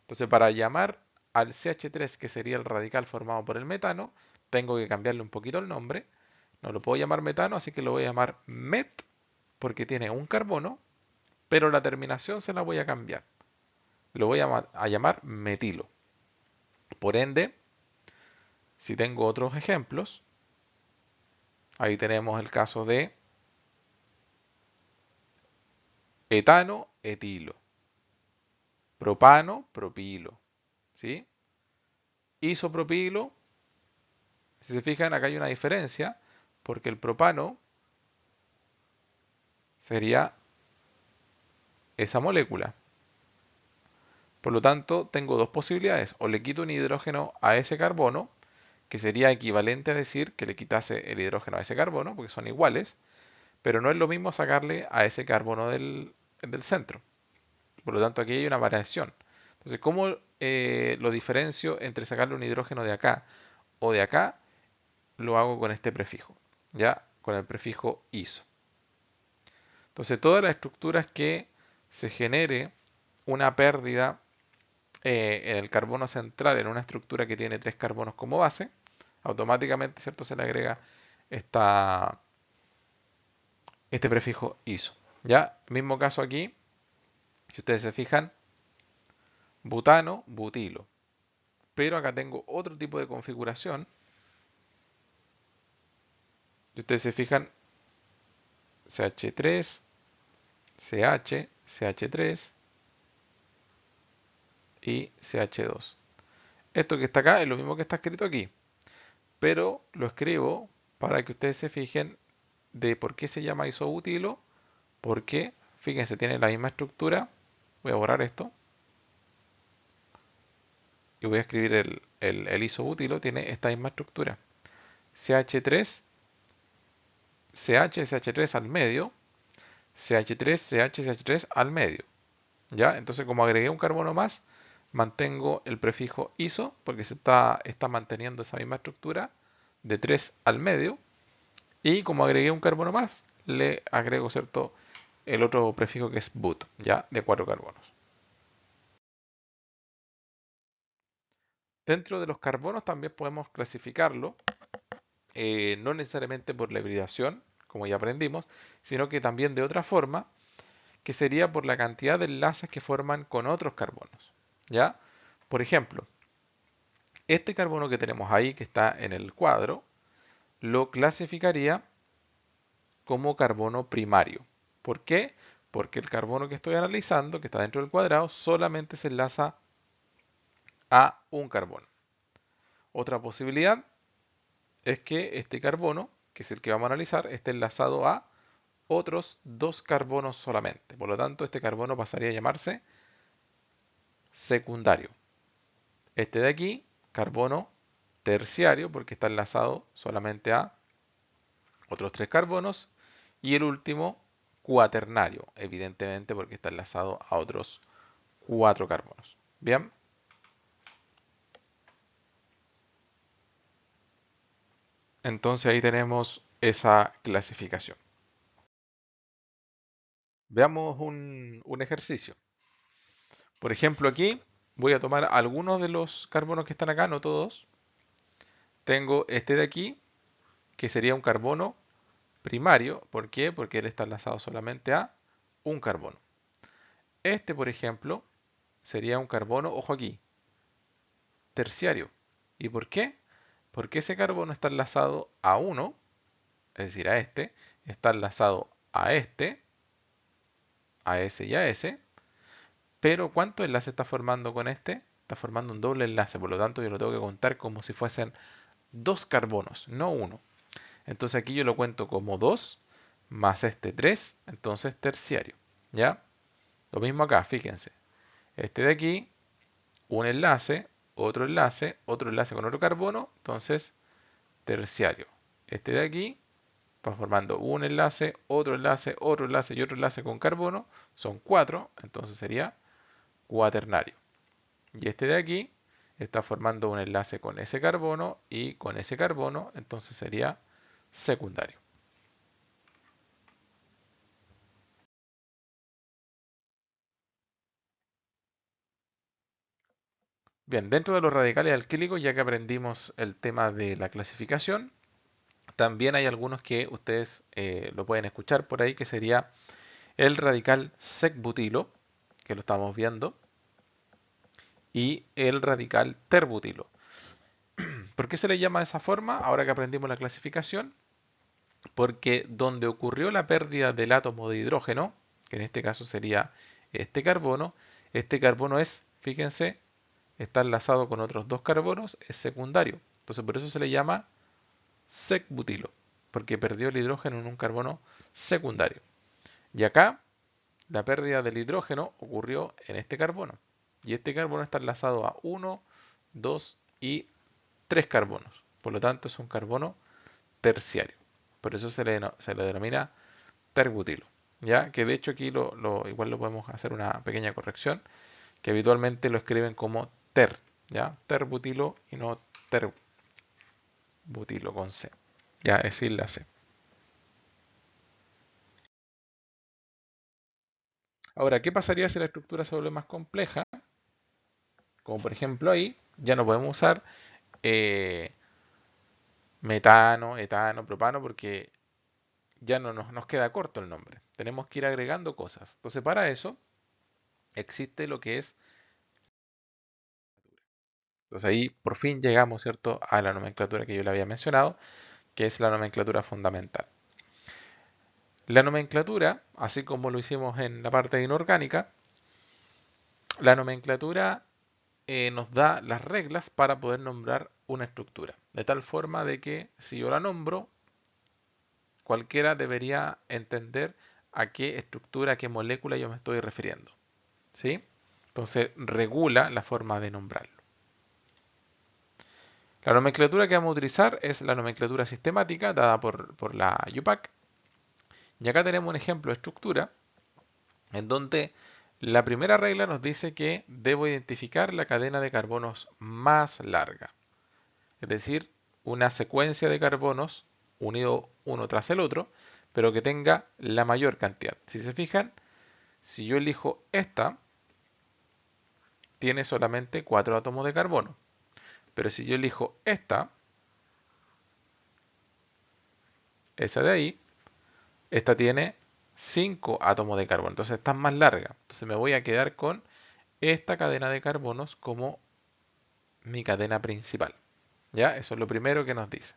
Entonces, para llamar al CH3, que sería el radical formado por el metano, tengo que cambiarle un poquito el nombre. No lo puedo llamar metano, así que lo voy a llamar met, porque tiene un carbono, pero la terminación se la voy a cambiar. Lo voy a llamar metilo. Por ende, si tengo otros ejemplos, ahí tenemos el caso de etano, etilo, propano, propilo, ¿sí? Isopropilo, si se fijan, acá hay una diferencia, porque el propano sería esa molécula. Por lo tanto, tengo dos posibilidades. O le quito un hidrógeno a ese carbono, que sería equivalente a decir que le quitase el hidrógeno a ese carbono, porque son iguales, pero no es lo mismo sacarle a ese carbono del centro. Por lo tanto, aquí hay una variación. Entonces, ¿cómo lo diferencio entre sacarle un hidrógeno de acá o de acá? Lo hago con este prefijo, ¿ya? Con el prefijo iso. Entonces, todas las estructuras que se genere una pérdida en el carbono central, en una estructura que tiene tres carbonos como base, automáticamente, ¿cierto?, se le agrega esta, este prefijo iso. Ya, mismo caso aquí, si ustedes se fijan, butano, butilo. Pero acá tengo otro tipo de configuración. Si ustedes se fijan, CH3, CH, CH3 y CH2. Esto que está acá es lo mismo que está escrito aquí, pero lo escribo para que ustedes se fijen de por qué se llama isobutilo, porque, fíjense, tiene la misma estructura. Voy a borrar esto y voy a escribir el isobutilo, tiene esta misma estructura. CH3, CH, CH3 al medio, CH3, CH, CH3 al medio. ¿Ya? Entonces, como agregué un carbono más, mantengo el prefijo iso, porque está manteniendo esa misma estructura de 3 al medio. Y como agregué un carbono más, le agrego, ¿cierto?, el otro prefijo que es but, ya, de 4 carbonos. Dentro de los carbonos también podemos clasificarlo, no necesariamente por la hibridación, como ya aprendimos, sino que también de otra forma, que sería por la cantidad de enlaces que forman con otros carbonos. ¿Ya? Por ejemplo, este carbono que tenemos ahí, que está en el cuadro, lo clasificaría como carbono primario. ¿Por qué? Porque el carbono que estoy analizando, que está dentro del cuadrado, solamente se enlaza a un carbono. Otra posibilidad es que este carbono, que es el que vamos a analizar, esté enlazado a otros dos carbonos solamente. Por lo tanto, este carbono pasaría a llamarse secundario. Este de aquí, carbono terciario, porque está enlazado solamente a otros tres carbonos. Y el último, cuaternario, evidentemente porque está enlazado a otros 4 carbonos. Bien, entonces ahí tenemos esa clasificación. Veamos un ejercicio. Por ejemplo, aquí voy a tomar algunos de los carbonos que están acá, no todos. Tengo este de aquí, que sería un carbono primario. ¿Por qué? Porque él está enlazado solamente a un carbono. Este, por ejemplo, sería un carbono, ojo aquí, terciario. ¿Y por qué? Porque ese carbono está enlazado a uno, es decir, a este, está enlazado a ese y a ese, pero ¿cuántos enlaces está formando con este? Está formando un doble enlace, por lo tanto yo lo tengo que contar como si fuesen dos carbonos, no uno. Entonces aquí yo lo cuento como 2 más este 3, entonces terciario. ¿Ya? Lo mismo acá, fíjense. Este de aquí, un enlace, otro enlace con otro carbono, entonces terciario. Este de aquí va formando un enlace, otro enlace, otro enlace y otro enlace con carbono, son 4, entonces sería cuaternario. Y este de aquí está formando un enlace con ese carbono y con ese carbono, entonces sería secundario. Bien, dentro de los radicales alquílicos, ya que aprendimos el tema de la clasificación, también hay algunos que ustedes lo pueden escuchar por ahí, que sería el radical sec-butilo, que lo estamos viendo, y el radical terbutilo. ¿Por qué se le llama de esa forma? Ahora que aprendimos la clasificación, porque donde ocurrió la pérdida del átomo de hidrógeno, que en este caso sería este carbono es, fíjense, está enlazado con otros dos carbonos, es secundario. Entonces por eso se le llama sec-butilo, porque perdió el hidrógeno en un carbono secundario. Y acá la pérdida del hidrógeno ocurrió en este carbono. Y este carbono está enlazado a uno, 2 y 3 carbonos. Por lo tanto es un carbono terciario. Por eso se le denomina terbutilo. ¿Ya? Que de hecho aquí igual lo podemos hacer una pequeña corrección, que habitualmente lo escriben como ter, ¿ya? Terbutilo y no terbutilo con C. Ya, es decir, la C. Ahora, ¿qué pasaría si la estructura se vuelve más compleja? Como por ejemplo ahí, ya no podemos usar eh, metano, etano, propano, porque ya no nos queda corto el nombre. Tenemos que ir agregando cosas. Entonces, para eso existe lo que es. Entonces ahí por fin llegamos, ¿cierto?, a la nomenclatura que yo le había mencionado, que es la nomenclatura fundamental. La nomenclatura, así como lo hicimos en la parte inorgánica, la nomenclatura nos da las reglas para poder nombrar una estructura. De tal forma de que si yo la nombro, cualquiera debería entender a qué estructura, a qué molécula yo me estoy refiriendo. ¿Sí? Entonces regula la forma de nombrarlo. La nomenclatura que vamos a utilizar es la nomenclatura sistemática dada por la UPAC. Y acá tenemos un ejemplo de estructura en donde la primera regla nos dice que debo identificar la cadena de carbonos más larga. Es decir, una secuencia de carbonos unido uno tras el otro, pero que tenga la mayor cantidad. Si se fijan, si yo elijo esta, tiene solamente 4 átomos de carbono. Pero si yo elijo esta, esa de ahí, esta tiene 5 átomos de carbono. Entonces esta es más larga. Entonces me voy a quedar con esta cadena de carbonos como mi cadena principal. ¿Ya? Eso es lo primero que nos dice.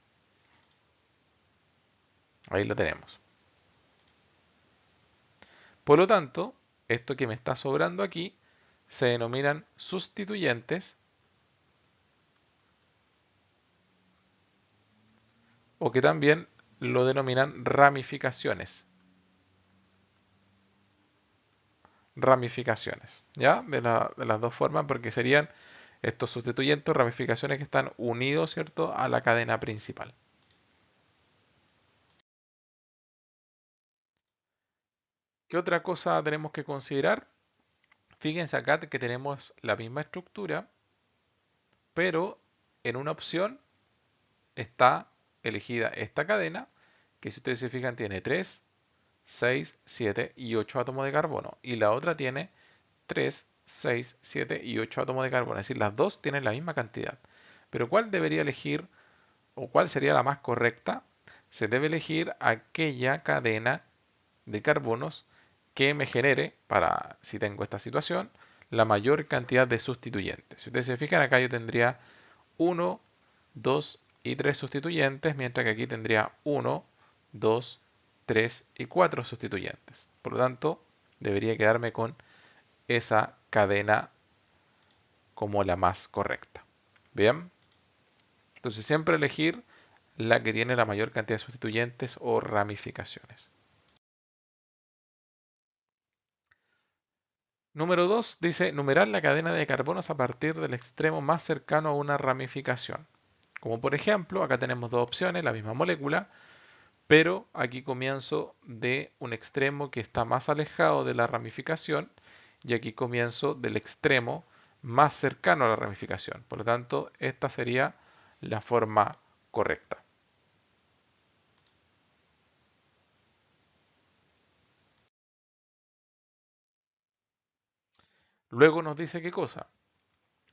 Ahí lo tenemos. Por lo tanto, esto que me está sobrando aquí se denominan sustituyentes o que también lo denominan ramificaciones. Ramificaciones, ¿ya? De las dos formas, porque serían estos sustituyentes o ramificaciones que están unidos, ¿cierto?, a la cadena principal. ¿Qué otra cosa tenemos que considerar? Fíjense acá que tenemos la misma estructura, pero en una opción está elegida esta cadena, que si ustedes se fijan tiene 3, 6, 7 y 8 átomos de carbono. Y la otra tiene 3, 6, 7 y 8 átomos de carbono. Es decir, las dos tienen la misma cantidad. Pero ¿cuál debería elegir o cuál sería la más correcta? Se debe elegir aquella cadena de carbonos que me genere, para si tengo esta situación, la mayor cantidad de sustituyentes. Si ustedes se fijan acá yo tendría 1, 2 y 3 sustituyentes, mientras que aquí tendría 1, 2, 3 y 4 sustituyentes. Por lo tanto, debería quedarme con esa cadena como la más correcta. Bien, entonces siempre elegir la que tiene la mayor cantidad de sustituyentes o ramificaciones. Número 2 dice numerar la cadena de carbonos a partir del extremo más cercano a una ramificación. Como por ejemplo, acá tenemos dos opciones, la misma molécula, pero aquí comienzo de un extremo que está más alejado de la ramificación y aquí comienzo del extremo más cercano a la ramificación. Por lo tanto, esta sería la forma correcta. Luego nos dice qué cosa.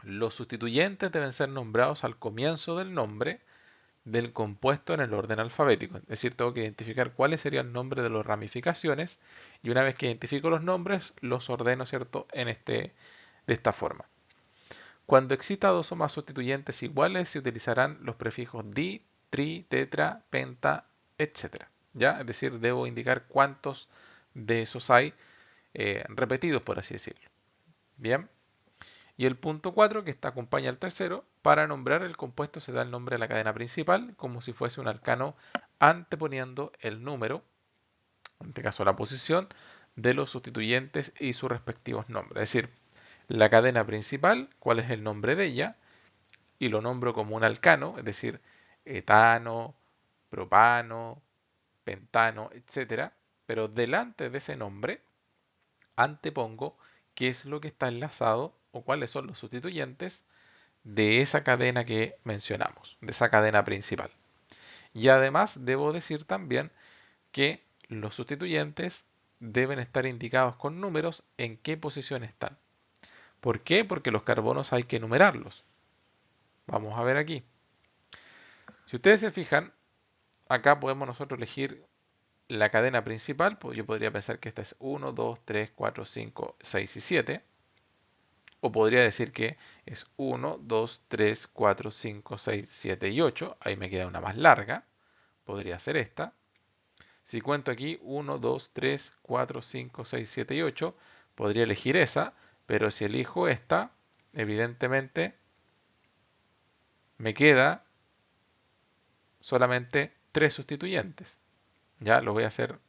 Los sustituyentes deben ser nombrados al comienzo del nombre del compuesto en el orden alfabético. Es decir, tengo que identificar cuáles serían el nombre de las ramificaciones y una vez que identifico los nombres, los ordeno, ¿cierto?, de esta forma. Cuando exista dos o más sustituyentes iguales, se utilizarán los prefijos di, tri, tetra, penta, etc. ¿Ya? Es decir, debo indicar cuántos de esos hay repetidos, por así decirlo. Bien. Y el punto 4, que está acompaña al tercero, para nombrar el compuesto se da el nombre de la cadena principal, como si fuese un arcano anteponiendo el número, en este caso la posición, de los sustituyentes y sus respectivos nombres. Es decir, la cadena principal, cuál es el nombre de ella, y lo nombro como un alcano, es decir, etano, propano, pentano, etcétera. Pero delante de ese nombre antepongo qué es lo que está enlazado o cuáles son los sustituyentes de esa cadena que mencionamos, de esa cadena principal. Y además debo decir también que los sustituyentes deben estar indicados con números en qué posición están. ¿Por qué? Porque los carbonos hay que numerarlos. Vamos a ver aquí. Si ustedes se fijan, acá podemos nosotros elegir la cadena principal, pues yo podría pensar que esta es 1, 2, 3, 4, 5, 6 y 7. O podría decir que es 1, 2, 3, 4, 5, 6, 7 y 8. Ahí me queda una más larga. Podría ser esta. Si cuento aquí 1, 2, 3, 4, 5, 6, 7 y 8, podría elegir esa. Pero si elijo esta, evidentemente me queda solamente 3 sustituyentes. Ya lo voy a hacer.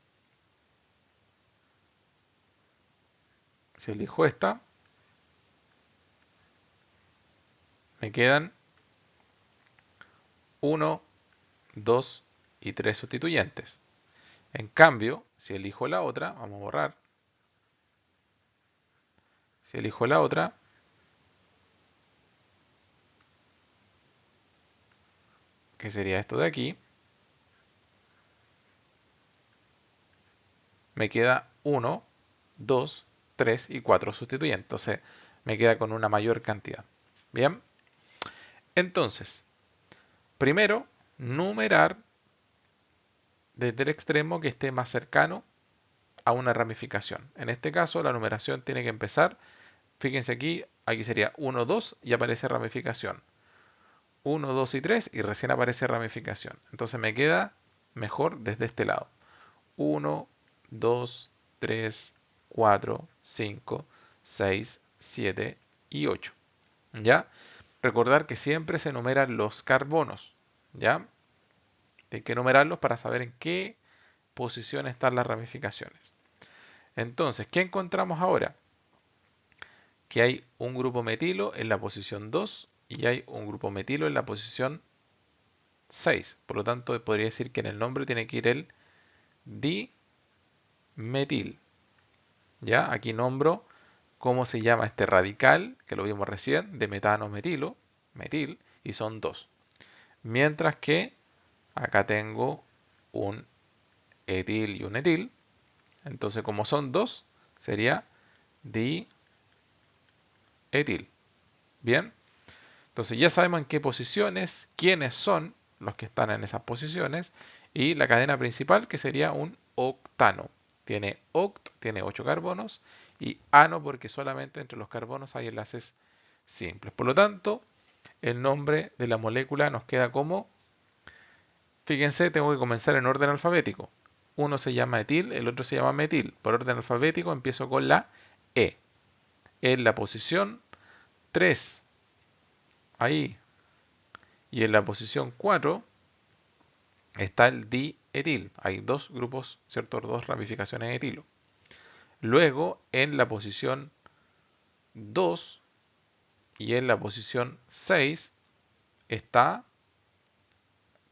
Si elijo esta, me quedan 1, 2 y 3 sustituyentes. En cambio, si elijo la otra, vamos a borrar. Si elijo la otra, que sería esto de aquí, me queda 1, 2, 3 y 4 sustituyentes. Entonces me queda con una mayor cantidad. Bien. Entonces, primero, numerar desde el extremo que esté más cercano a una ramificación. En este caso, la numeración tiene que empezar. Fíjense aquí, aquí sería 1, 2 y aparece ramificación. 1, 2 y 3 y recién aparece ramificación. Entonces me queda mejor desde este lado. 1, 2, 3, 4, 5, 6, 7 y 8. ¿Ya? Recordar que siempre se enumeran los carbonos. ¿Ya? Hay que enumerarlos para saber en qué posición están las ramificaciones. Entonces, ¿qué encontramos ahora? Que hay un grupo metilo en la posición 2 y hay un grupo metilo en la posición 6. Por lo tanto, podría decir que en el nombre tiene que ir el dimetil. ¿Ya? Aquí nombro cómo se llama este radical, que lo vimos recién, de metano metilo, metil, y son dos. Mientras que acá tengo un etil y un etil, entonces como son dos, sería dietil. Bien, entonces ya sabemos en qué posiciones, quiénes son los que están en esas posiciones, y la cadena principal que sería un octano. Tiene oct, tiene 8 carbonos, y ano porque solamente entre los carbonos hay enlaces simples. Por lo tanto, el nombre de la molécula nos queda como, fíjense, tengo que comenzar en orden alfabético. Uno se llama etil, el otro se llama metil. Por orden alfabético empiezo con la E. En la posición 3, ahí. Y en la posición 4 está el dietil. Hay dos grupos, ¿cierto? Dos ramificaciones de etilo. Luego, en la posición 2 y en la posición 6 está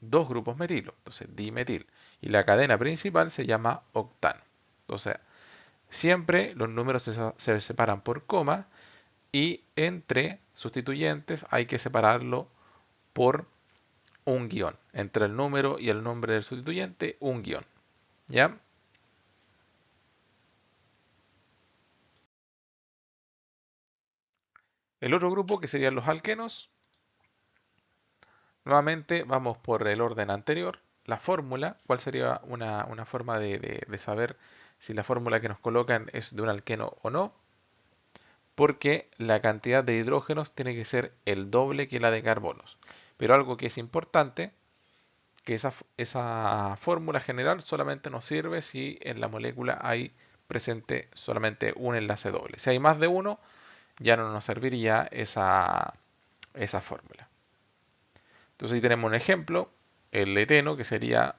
dos grupos metilo, entonces dimetil. Y la cadena principal se llama octano. Entonces, siempre los números se separan por coma y entre sustituyentes hay que separarlo por un guión. Entre el número y el nombre del sustituyente, un guión. ¿Ya? El otro grupo, que serían los alquenos, nuevamente vamos por el orden anterior. La fórmula, ¿cuál sería una forma de saber si la fórmula que nos colocan es de un alqueno o no? Porque la cantidad de hidrógenos tiene que ser el doble que la de carbonos. Pero algo que es importante, que esa fórmula general solamente nos sirve si en la molécula hay presente solamente un enlace doble. Si hay más de uno, ya no nos serviría esa fórmula. Entonces ahí tenemos un ejemplo, el eteno, que sería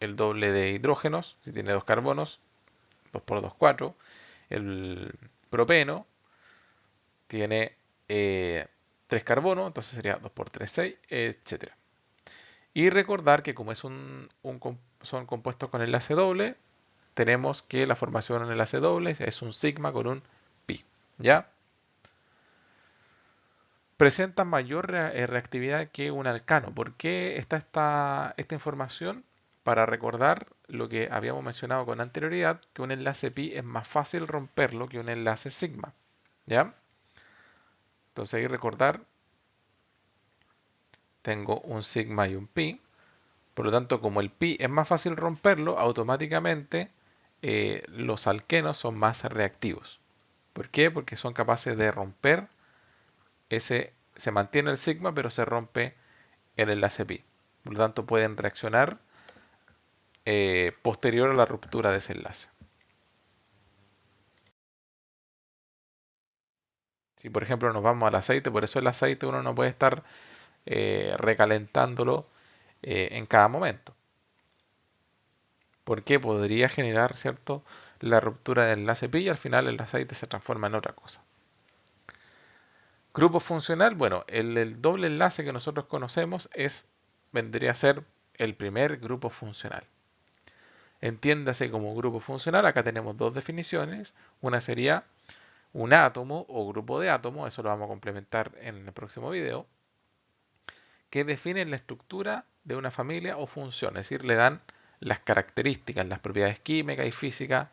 el doble de hidrógenos, si tiene dos carbonos, 2 por 2, 4. El propeno tiene 3 carbonos, entonces sería 2 por 3, 6, etcétera. Y recordar que como son compuestos con enlace doble, tenemos que la formación en enlace doble es un sigma con un pi. ¿Ya? Presenta mayor reactividad que un alcano. ¿Por qué está esta información? Para recordar lo que habíamos mencionado con anterioridad, que un enlace pi es más fácil romperlo que un enlace sigma. ¿Ya? Entonces ahí recordar, tengo un sigma y un pi. Por lo tanto, como el pi es más fácil romperlo, automáticamente los alquenos son más reactivos. ¿Por qué? Porque son capaces de romper se mantiene el sigma, pero se rompe el enlace pi. Por lo tanto, pueden reaccionar posterior a la ruptura de ese enlace. Si por ejemplo nos vamos al aceite, por eso el aceite uno no puede estar recalentándolo en cada momento. Porque podría generar, ¿cierto?, la ruptura del enlace pi y al final el aceite se transforma en otra cosa. Grupo funcional, bueno, el doble enlace que nosotros conocemos vendría a ser el primer grupo funcional. Entiéndase como grupo funcional, acá tenemos dos definiciones. Una sería un átomo o grupo de átomos, eso lo vamos a complementar en el próximo video, que definen la estructura de una familia o función, es decir, le dan las características, las propiedades químicas y físicas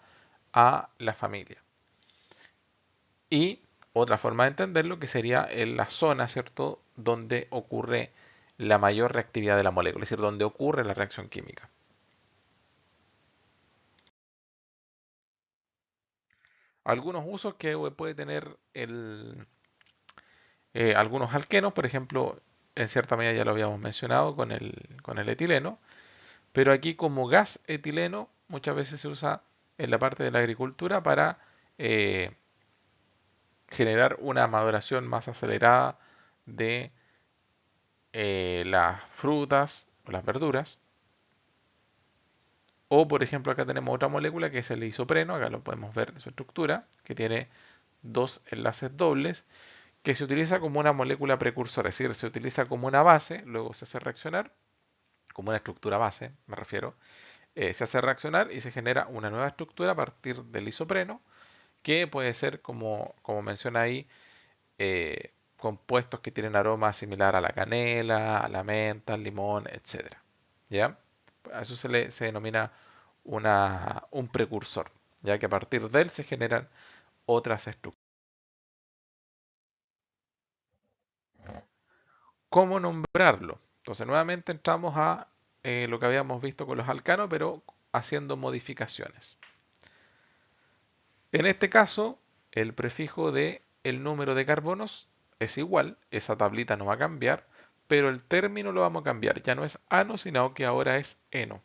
a la familia. Y otra forma de entenderlo que sería en la zona, ¿cierto?, donde ocurre la mayor reactividad de la molécula, es decir, donde ocurre la reacción química. Algunos usos que puede tener algunos alquenos, por ejemplo, en cierta medida ya lo habíamos mencionado con el etileno, pero aquí como gas etileno muchas veces se usa en la parte de la agricultura para eh, generar una maduración más acelerada de las frutas o las verduras. O por ejemplo acá tenemos otra molécula que es el isopreno, acá lo podemos ver en su estructura, que tiene dos enlaces dobles que se utiliza como una molécula precursora, es decir, se utiliza como una base, luego se hace reaccionar, como una estructura base, me refiero, se hace reaccionar y se genera una nueva estructura a partir del isopreno, que puede ser, como menciona ahí, compuestos que tienen aroma similar a la canela, a la menta, al limón, etcétera. ¿Ya? A eso se denomina un precursor, ya que a partir de él se generan otras estructuras. ¿Cómo nombrarlo? Entonces nuevamente entramos a lo que habíamos visto con los alcanos, pero haciendo modificaciones. En este caso, el prefijo de el número de carbonos es igual, esa tablita no va a cambiar, pero el término lo vamos a cambiar. Ya no es ano, sino que ahora es eno.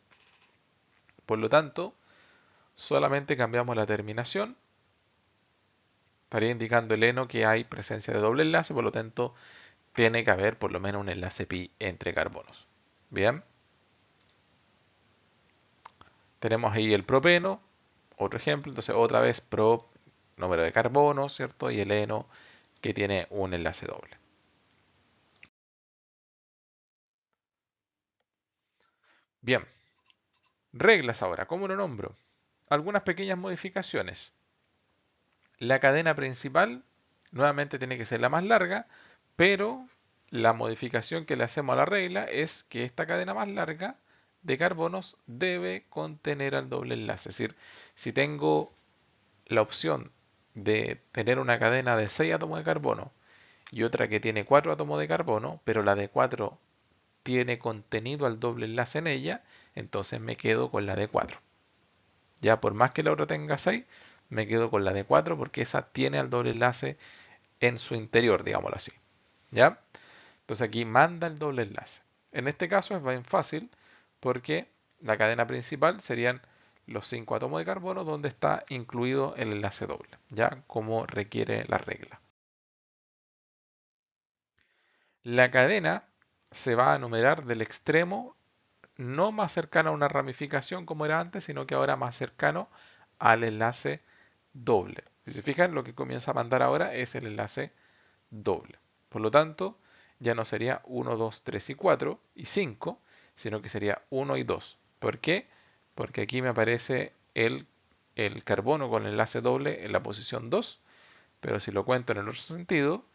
Por lo tanto, solamente cambiamos la terminación. Estaría indicando el eno que hay presencia de doble enlace, por lo tanto, tiene que haber por lo menos un enlace pi entre carbonos. Bien, tenemos ahí el propeno, otro ejemplo, entonces otra vez pro, número de carbonos, ¿cierto? Y el eno que tiene un enlace doble. Bien, reglas ahora, ¿cómo lo nombro? Algunas pequeñas modificaciones. La cadena principal nuevamente tiene que ser la más larga, pero la modificación que le hacemos a la regla es que esta cadena más larga de carbonos debe contener al doble enlace. Es decir, si tengo la opción de tener una cadena de 6 átomos de carbono y otra que tiene 4 átomos de carbono, pero la de 4 tiene contenido al doble enlace en ella, entonces me quedo con la de 4. Ya por más que la otra tenga 6, me quedo con la de 4 porque esa tiene al doble enlace en su interior, digámoslo así. ¿Ya? Entonces aquí manda el doble enlace. En este caso es bien fácil porque la cadena principal serían los 5 átomos de carbono donde está incluido el enlace doble, ya como requiere la regla. La cadena se va a numerar del extremo no más cercano a una ramificación como era antes, sino que ahora más cercano al enlace doble. Si se fijan, lo que comienza a mandar ahora es el enlace doble. Por lo tanto, ya no sería 1, 2, 3 y 4 y 5, sino que sería 1 y 2. ¿Por qué? Porque aquí me aparece el carbono con el enlace doble en la posición 2, pero si lo cuento en el otro sentido,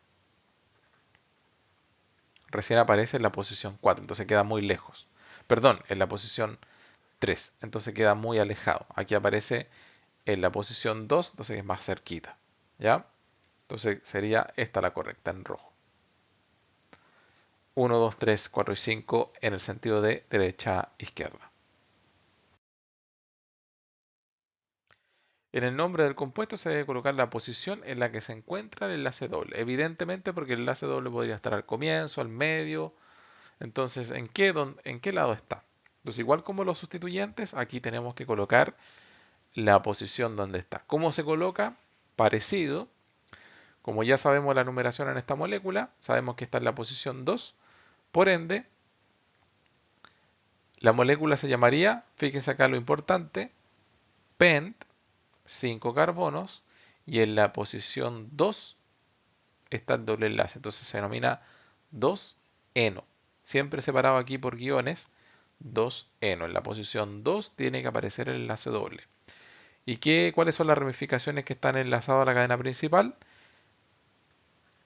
recién aparece en la posición 4, entonces queda muy lejos. Perdón, en la posición 3, entonces queda muy alejado. Aquí aparece en la posición 2, entonces es más cerquita. ¿Ya? Entonces sería esta la correcta en rojo. 1, 2, 3, 4 y 5 en el sentido de derecha-izquierda. En el nombre del compuesto se debe colocar la posición en la que se encuentra el enlace doble. Evidentemente porque el enlace doble podría estar al comienzo, al medio. Entonces, ¿en qué lado está? Entonces, igual como los sustituyentes, aquí tenemos que colocar la posición donde está. ¿Cómo se coloca? Parecido. Como ya sabemos la numeración en esta molécula, sabemos que está en la posición 2. Por ende, la molécula se llamaría, fíjense acá lo importante, pent, 5 carbonos, y en la posición 2 está el doble enlace. Entonces se denomina 2-eno. Siempre separado aquí por guiones, 2-eno. En la posición 2 tiene que aparecer el enlace doble. ¿Y cuáles son las ramificaciones que están enlazadas a la cadena principal?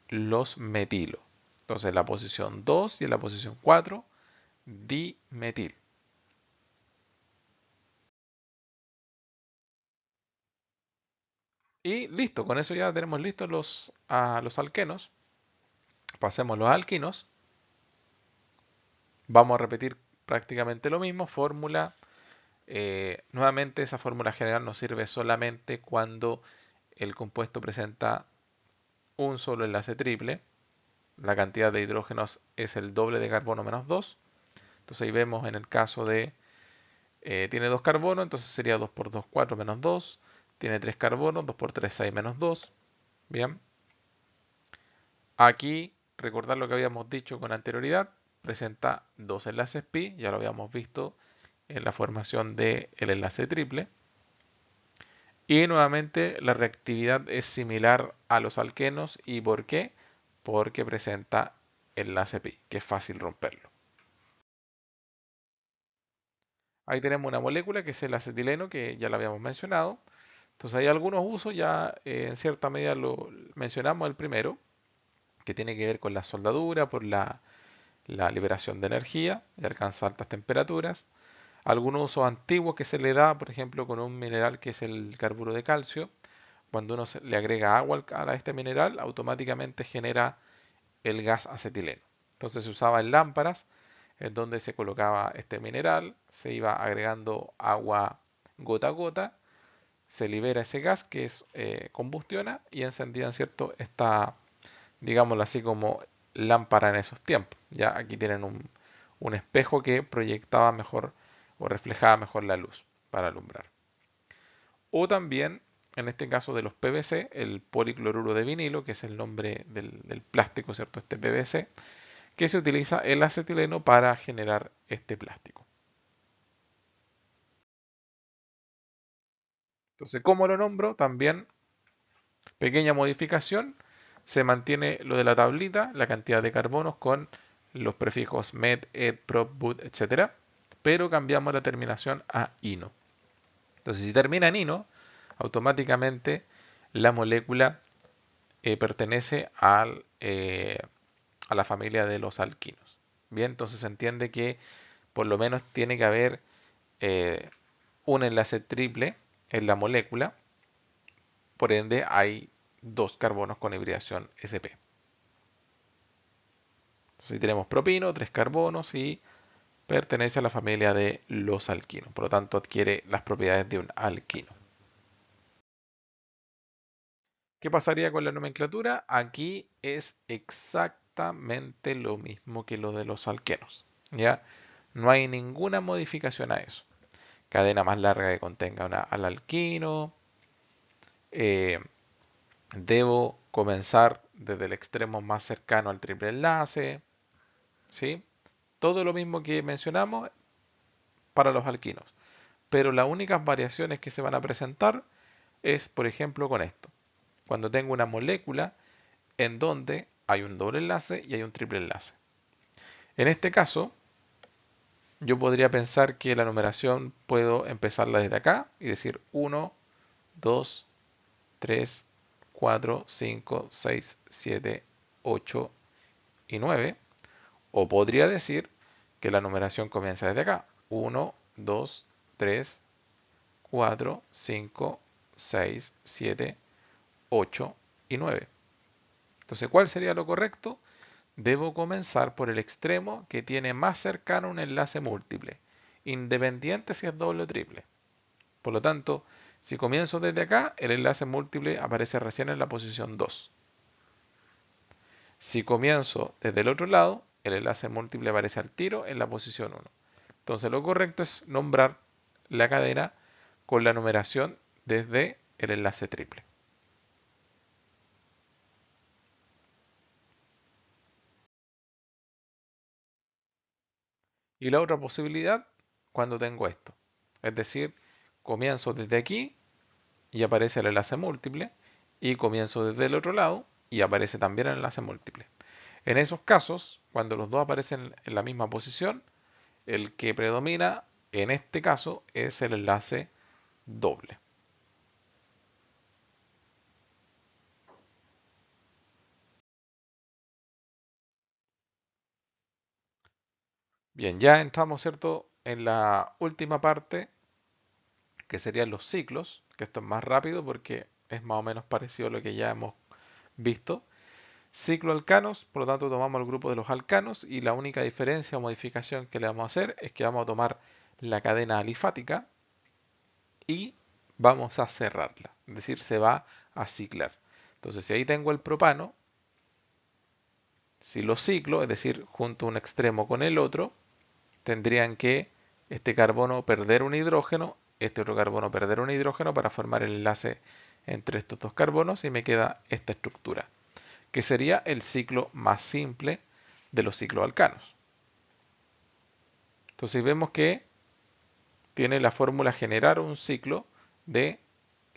Los metilo. Entonces en la posición 2 y en la posición 4, dimetil. Y listo, con eso ya tenemos listos los alquenos. Pasemos a los alquinos. Vamos a repetir prácticamente lo mismo. Fórmula. Nuevamente esa fórmula general nos sirve solamente cuando el compuesto presenta un solo enlace triple. La cantidad de hidrógenos es el doble de carbono menos 2. Entonces ahí vemos en el caso de tiene 2 carbonos, entonces sería 2 por 2, 4 menos 2. Tiene 3 carbonos, 2 por 3, 6 menos 2. Bien. Aquí, recordar lo que habíamos dicho con anterioridad, presenta dos enlaces pi, ya lo habíamos visto en la formación del enlace triple. Y nuevamente la reactividad es similar a los alquenos. ¿Y por qué? Porque presenta enlace pi, que es fácil romperlo. Ahí tenemos una molécula que es el acetileno, que ya lo habíamos mencionado. Entonces hay algunos usos, ya en cierta medida lo mencionamos el primero, que tiene que ver con la soldadura, por la liberación de energía y alcanza altas temperaturas. Algunos usos antiguos que se le da, por ejemplo, con un mineral que es el carburo de calcio. Cuando uno le agrega agua a este mineral, automáticamente genera el gas acetileno. Entonces se usaba en lámparas, en donde se colocaba este mineral, se iba agregando agua gota a gota, se libera ese gas que es combustiona y encendían, ¿cierto? Esta, digámoslo así, como lámpara en esos tiempos. Ya aquí tienen un espejo que proyectaba mejor o reflejaba mejor la luz para alumbrar. O también, en este caso de los PVC, el policloruro de vinilo, que es el nombre del plástico, ¿cierto? Este PVC, que se utiliza el acetileno para generar este plástico. Entonces, ¿cómo lo nombro? También, pequeña modificación, se mantiene lo de la tablita, la cantidad de carbonos con los prefijos met, ed, prop, but, etcétera, pero cambiamos la terminación a ino. Entonces, si termina en ino, automáticamente la molécula pertenece a la familia de los alquinos. Bien, entonces se entiende que por lo menos tiene que haber eh, un enlace triple en la molécula, por ende hay dos carbonos con hibridación sp. Entonces tenemos propino, tres carbonos y pertenece a la familia de los alquinos, por lo tanto adquiere las propiedades de un alquino. ¿Qué pasaría con la nomenclatura? Aquí es exactamente lo mismo que lo de los alquenos. ¿Ya? No hay ninguna modificación a eso. Cadena más larga que contenga al alquino. eh, Debo comenzar desde el extremo más cercano al triple enlace. ¿Sí? Todo lo mismo que mencionamos para los alquinos. Pero las únicas variaciones que se van a presentar es, por ejemplo, con esto. Cuando tengo una molécula en donde hay un doble enlace y hay un triple enlace. En este caso, yo podría pensar que la numeración puedo empezarla desde acá y decir 1, 2, 3, 4, 5, 6, 7, 8 y 9. O podría decir que la numeración comienza desde acá. 1, 2, 3, 4, 5, 6, 7, 8 y 9. Entonces, ¿cuál sería lo correcto? Debo comenzar por el extremo que tiene más cercano un enlace múltiple, independiente si es doble o triple. Por lo tanto, si comienzo desde acá, el enlace múltiple aparece recién en la posición 2. Si comienzo desde el otro lado, el enlace múltiple aparece al tiro en la posición 1. Entonces lo correcto es nombrar la cadena con la numeración desde el enlace triple. Y la otra posibilidad, cuando tengo esto. Es decir, comienzo desde aquí y aparece el enlace múltiple, y comienzo desde el otro lado y aparece también el enlace múltiple. En esos casos, cuando los dos aparecen en la misma posición, el que predomina en este caso es el enlace doble. Bien, ya entramos, ¿cierto?, en la última parte, que serían los ciclos, que esto es más rápido porque es más o menos parecido a lo que ya hemos visto. Ciclo alcanos, por lo tanto tomamos el grupo de los alcanos y la única diferencia o modificación que le vamos a hacer es que vamos a tomar la cadena alifática y vamos a cerrarla, es decir, se va a ciclar. Entonces, si ahí tengo el propano, si lo ciclo, es decir, junto un extremo con el otro, tendrían que este carbono perder un hidrógeno, este otro carbono perder un hidrógeno para formar el enlace entre estos dos carbonos y me queda esta estructura, que sería el ciclo más simple de los cicloalcanos. Entonces vemos que tiene la fórmula generar un ciclo de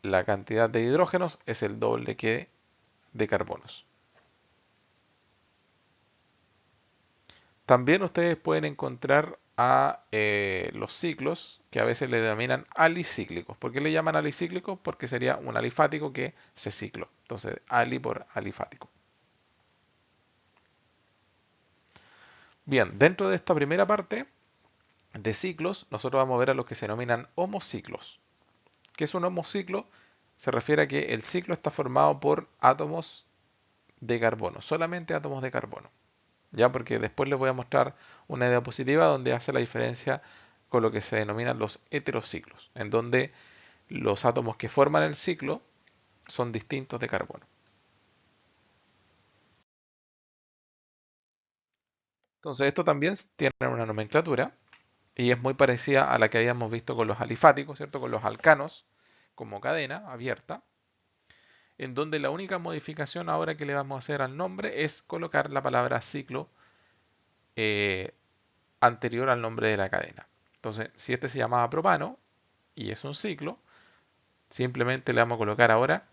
la cantidad de hidrógenos es el doble que de carbonos. También ustedes pueden encontrar a los ciclos que a veces le denominan alicíclicos. ¿Por qué le llaman alicíclicos? Porque sería un alifático que se cicló. Entonces, ali por alifático. Bien, dentro de esta primera parte de ciclos, nosotros vamos a ver a los que se denominan homociclos. ¿Qué es un homociclo? Se refiere a que el ciclo está formado por átomos de carbono, solamente átomos de carbono. Ya, porque después les voy a mostrar una diapositiva donde hace la diferencia con lo que se denominan los heterociclos, en donde los átomos que forman el ciclo son distintos de carbono. Entonces esto también tiene una nomenclatura y es muy parecida a la que habíamos visto con los alifáticos, ¿cierto? Con los alcanos como cadena abierta, en donde la única modificación ahora que le vamos a hacer al nombre es colocar la palabra ciclo eh, anterior al nombre de la cadena. Entonces, si este se llamaba propano y es un ciclo, simplemente le vamos a colocar ahora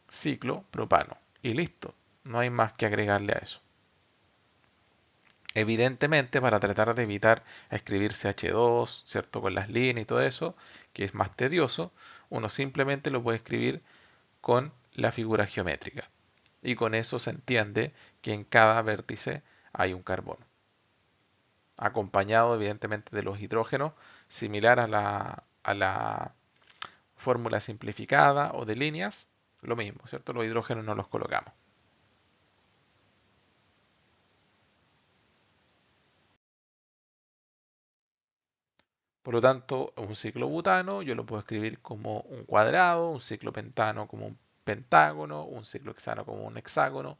ciclo propano y listo. No hay más que agregarle a eso. Evidentemente, para tratar de evitar escribir CH2, ¿cierto? Con las líneas y todo eso, que es más tedioso, uno simplemente lo puede escribir con la figura geométrica. Y con eso se entiende que en cada vértice hay un carbono. Acompañado evidentemente de los hidrógenos, similar a la fórmula simplificada o de líneas, lo mismo, ¿cierto? Los hidrógenos no los colocamos. Por lo tanto, un ciclo butano yo lo puedo escribir como un cuadrado, un ciclo pentano como un pentágono, un ciclo hexano como un hexágono,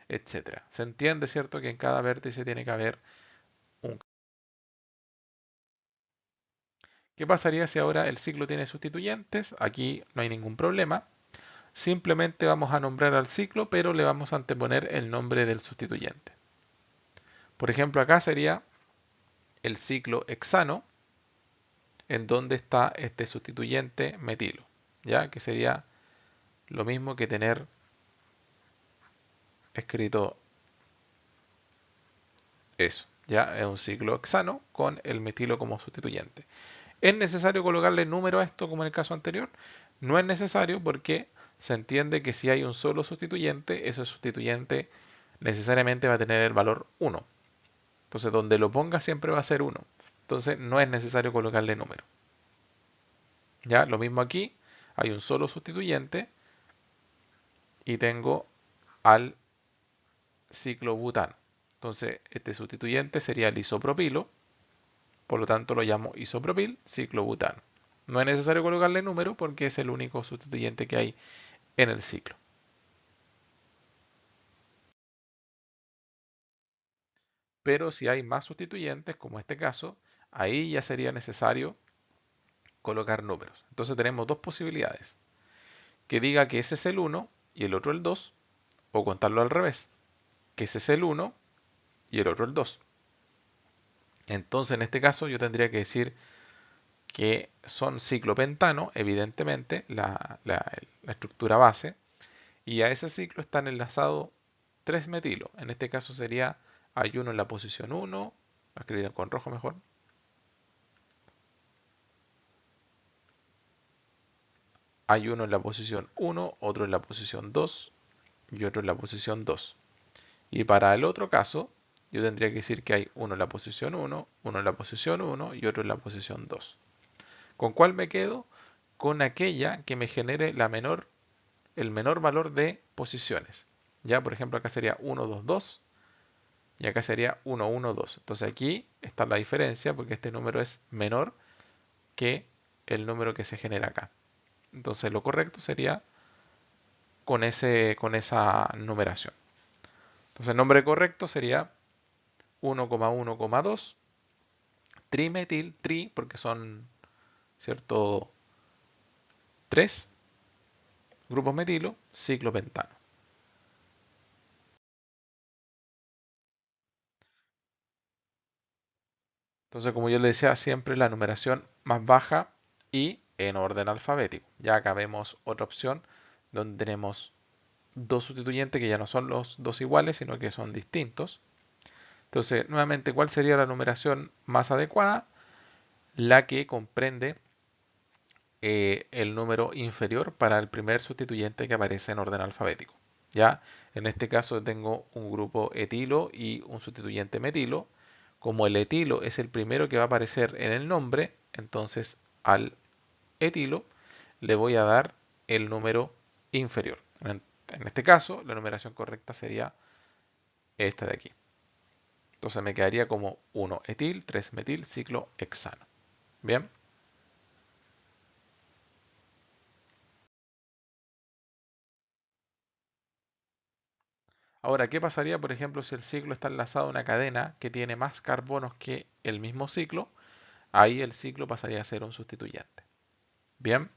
etcétera. Se entiende, ¿cierto?, que en cada vértice tiene que haber un... ¿Qué pasaría si ahora el ciclo tiene sustituyentes? Aquí no hay ningún problema. Simplemente vamos a nombrar al ciclo, pero le vamos a anteponer el nombre del sustituyente. Por ejemplo, acá sería el ciclo hexano, en donde está este sustituyente metilo, ¿ya? Que sería lo mismo que tener escrito eso, ¿ya? Es un ciclo hexano con el metilo como sustituyente. ¿Es necesario colocarle número a esto como en el caso anterior? No es necesario porque se entiende que si hay un solo sustituyente, ese sustituyente necesariamente va a tener el valor 1. Entonces, donde lo ponga siempre va a ser 1. Entonces, no es necesario colocarle número. Ya, lo mismo aquí, hay un solo sustituyente y tengo al ciclobutano. Entonces, este sustituyente sería el isopropilo, por lo tanto lo llamo isopropil ciclobutano. No es necesario colocarle número porque es el único sustituyente que hay en el ciclo. Pero si hay más sustituyentes, como este caso, ahí ya sería necesario colocar números. Entonces tenemos dos posibilidades. Que diga que ese es el 1 y el otro el 2, o contarlo al revés, que ese es el 1 y el otro el 2. Entonces en este caso yo tendría que decir que son ciclopentano, evidentemente, la estructura base, y a ese ciclo están enlazados 3 metilos. En este caso sería, hay uno en la posición 1, voy a escribir con rojo mejor, hay uno en la posición 1, otro en la posición 2 y otro en la posición 2. Y para el otro caso, yo tendría que decir que hay uno en la posición 1, uno en la posición 1 y otro en la posición 2. ¿Con cuál me quedo? Con aquella que me genere el menor valor de posiciones. Ya, por ejemplo, acá sería 1, 2, 2 y acá sería 1, 1, 2. Entonces aquí está la diferencia porque este número es menor que el número que se genera acá. Entonces lo correcto sería con esa numeración. Entonces el nombre correcto sería 1,1,2 trimetil, tri, porque son, ¿cierto? 3 grupos metilo, ciclopentano. Entonces, como yo le decía, siempre la numeración más baja y en orden alfabético. Ya acá vemos otra opción donde tenemos dos sustituyentes que ya no son los dos iguales, sino que son distintos. Entonces, nuevamente, ¿cuál sería la numeración más adecuada? La que comprende el número inferior para el primer sustituyente que aparece en orden alfabético. ¿Ya? En este caso tengo un grupo etilo y un sustituyente metilo. Como el etilo es el primero que va a aparecer en el nombre, entonces al etilo le voy a dar el número inferior. En este caso, la numeración correcta sería esta de aquí. Entonces me quedaría como 1 etil, 3 metil, ciclo hexano. Bien. Ahora, ¿qué pasaría, por ejemplo, si el ciclo está enlazado a una cadena que tiene más carbonos que el mismo ciclo? Ahí el ciclo pasaría a ser un sustituyente. Bien,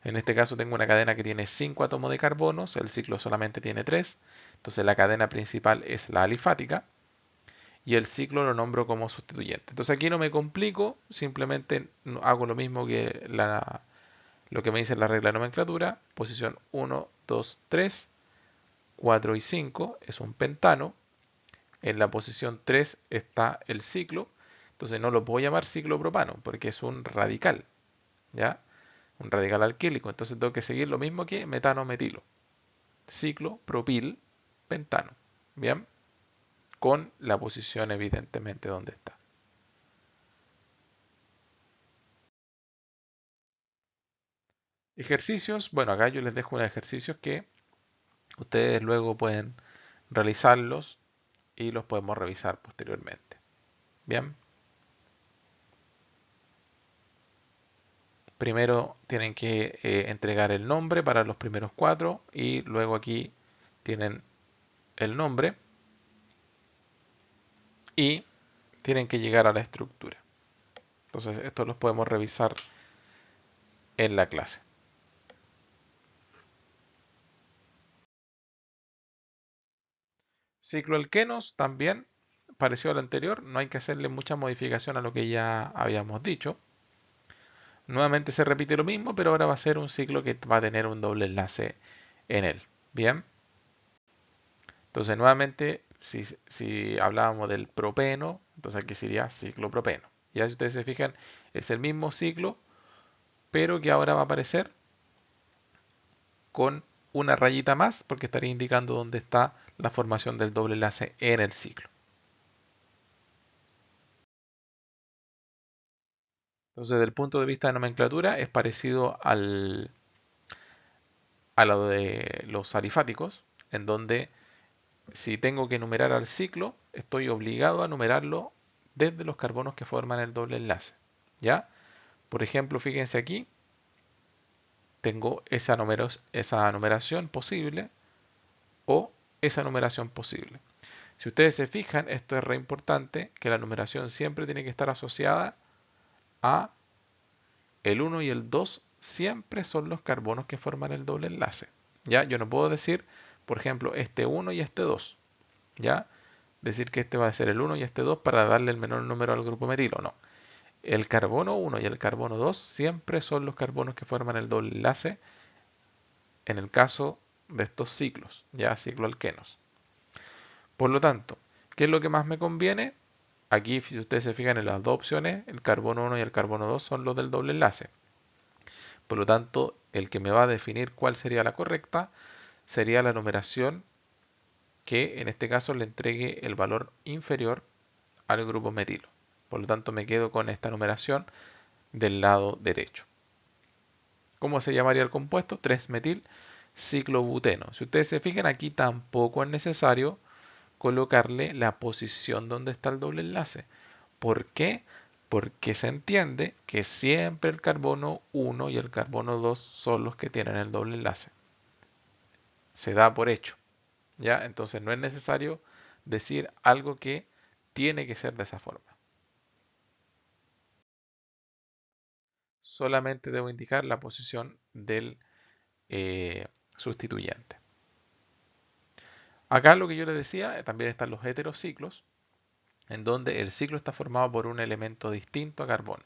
en este caso tengo una cadena que tiene 5 átomos de carbonos, el ciclo solamente tiene 3, entonces la cadena principal es la alifática y el ciclo lo nombro como sustituyente. Entonces aquí no me complico, simplemente hago lo mismo que lo que me dice la regla de nomenclatura, posición 1, 2, 3, 4 y 5 es un pentano. En la posición 3 está el ciclo, entonces no lo puedo llamar ciclo propano porque es un radical, ¿ya? Un radical alquílico, entonces tengo que seguir lo mismo que metano metilo, ciclo propil pentano, ¿bien? Con la posición evidentemente donde está. Ejercicios, bueno, acá yo les dejo unos ejercicios que ustedes luego pueden realizarlos y los podemos revisar posteriormente. Bien, primero tienen que entregar el nombre para los primeros cuatro y luego aquí tienen el nombre y tienen que llegar a la estructura. Entonces, esto los podemos revisar en la clase. Cicloalquenos también, parecido al anterior, no hay que hacerle mucha modificación a lo que ya habíamos dicho. Nuevamente se repite lo mismo, pero ahora va a ser un ciclo que va a tener un doble enlace en él. Bien, entonces nuevamente, si hablábamos del propeno, entonces aquí sería ciclo propeno. Ya si ustedes se fijan, es el mismo ciclo, pero que ahora va a aparecer con una rayita más, porque estaría indicando dónde está la formación del doble enlace en el ciclo. Entonces, desde el punto de vista de nomenclatura, es parecido a lo de los alifáticos, en donde si tengo que numerar al ciclo, estoy obligado a numerarlo desde los carbonos que forman el doble enlace. ¿Ya? Por ejemplo, fíjense aquí, tengo esa numeración posible o esa numeración posible. Si ustedes se fijan, esto es re importante, que la numeración siempre tiene que estar asociada a el 1 y el 2 siempre son los carbonos que forman el doble enlace. ¿Ya? Yo no puedo decir, por ejemplo, este 1 y este 2. ¿Ya? Decir que este va a ser el 1 y este 2 para darle el menor número al grupo metilo. No. El carbono 1 y el carbono 2 siempre son los carbonos que forman el doble enlace en el caso de estos ciclos, ya cicloalquenos. Por lo tanto, ¿qué es lo que más me conviene? Aquí, si ustedes se fijan en las dos opciones, el carbono 1 y el carbono 2 son los del doble enlace. Por lo tanto, el que me va a definir cuál sería la correcta sería la numeración que en este caso le entregue el valor inferior al grupo metilo. Por lo tanto, me quedo con esta numeración del lado derecho. ¿Cómo se llamaría el compuesto? 3-metil ciclobuteno. Si ustedes se fijan, aquí tampoco es necesario colocarle la posición donde está el doble enlace. ¿Por qué? Porque se entiende que siempre el carbono 1 y el carbono 2 son los que tienen el doble enlace. Se da por hecho, ¿ya? Entonces no es necesario decir algo que tiene que ser de esa forma. Solamente debo indicar la posición del sustituyente. Acá lo que yo les decía, también están los heterociclos, en donde el ciclo está formado por un elemento distinto a carbono,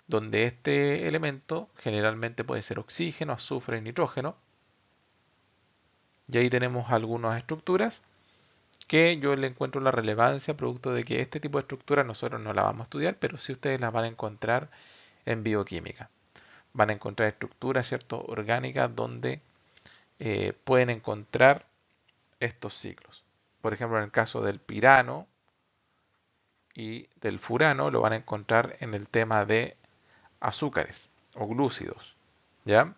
donde este elemento generalmente puede ser oxígeno, azufre y nitrógeno, y ahí tenemos algunas estructuras que yo le encuentro la relevancia producto de que este tipo de estructura nosotros no la vamos a estudiar, pero sí ustedes las van a encontrar en bioquímica. Van a encontrar estructuras, ¿cierto?, orgánicas donde pueden encontrar estos ciclos. Por ejemplo, en el caso del pirano y del furano lo van a encontrar en el tema de azúcares o glúcidos, ¿ya?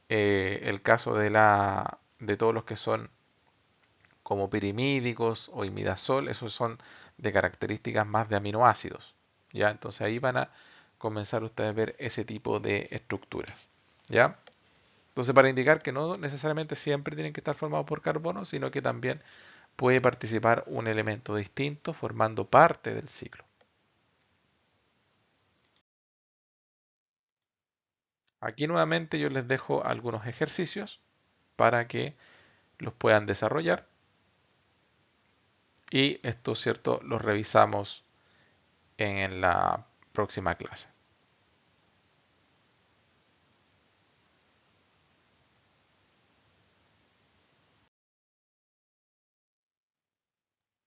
El caso de todos los que son como pirimídicos o imidazol, esos son de características más de aminoácidos, ¿ya? Entonces ahí van a comenzar ustedes a ver ese tipo de estructuras, ¿ya? Entonces para indicar que no necesariamente siempre tienen que estar formados por carbono, sino que también puede participar un elemento distinto formando parte del ciclo. Aquí nuevamente yo les dejo algunos ejercicios para que los puedan desarrollar y esto, cierto, los revisamos en la próxima clase.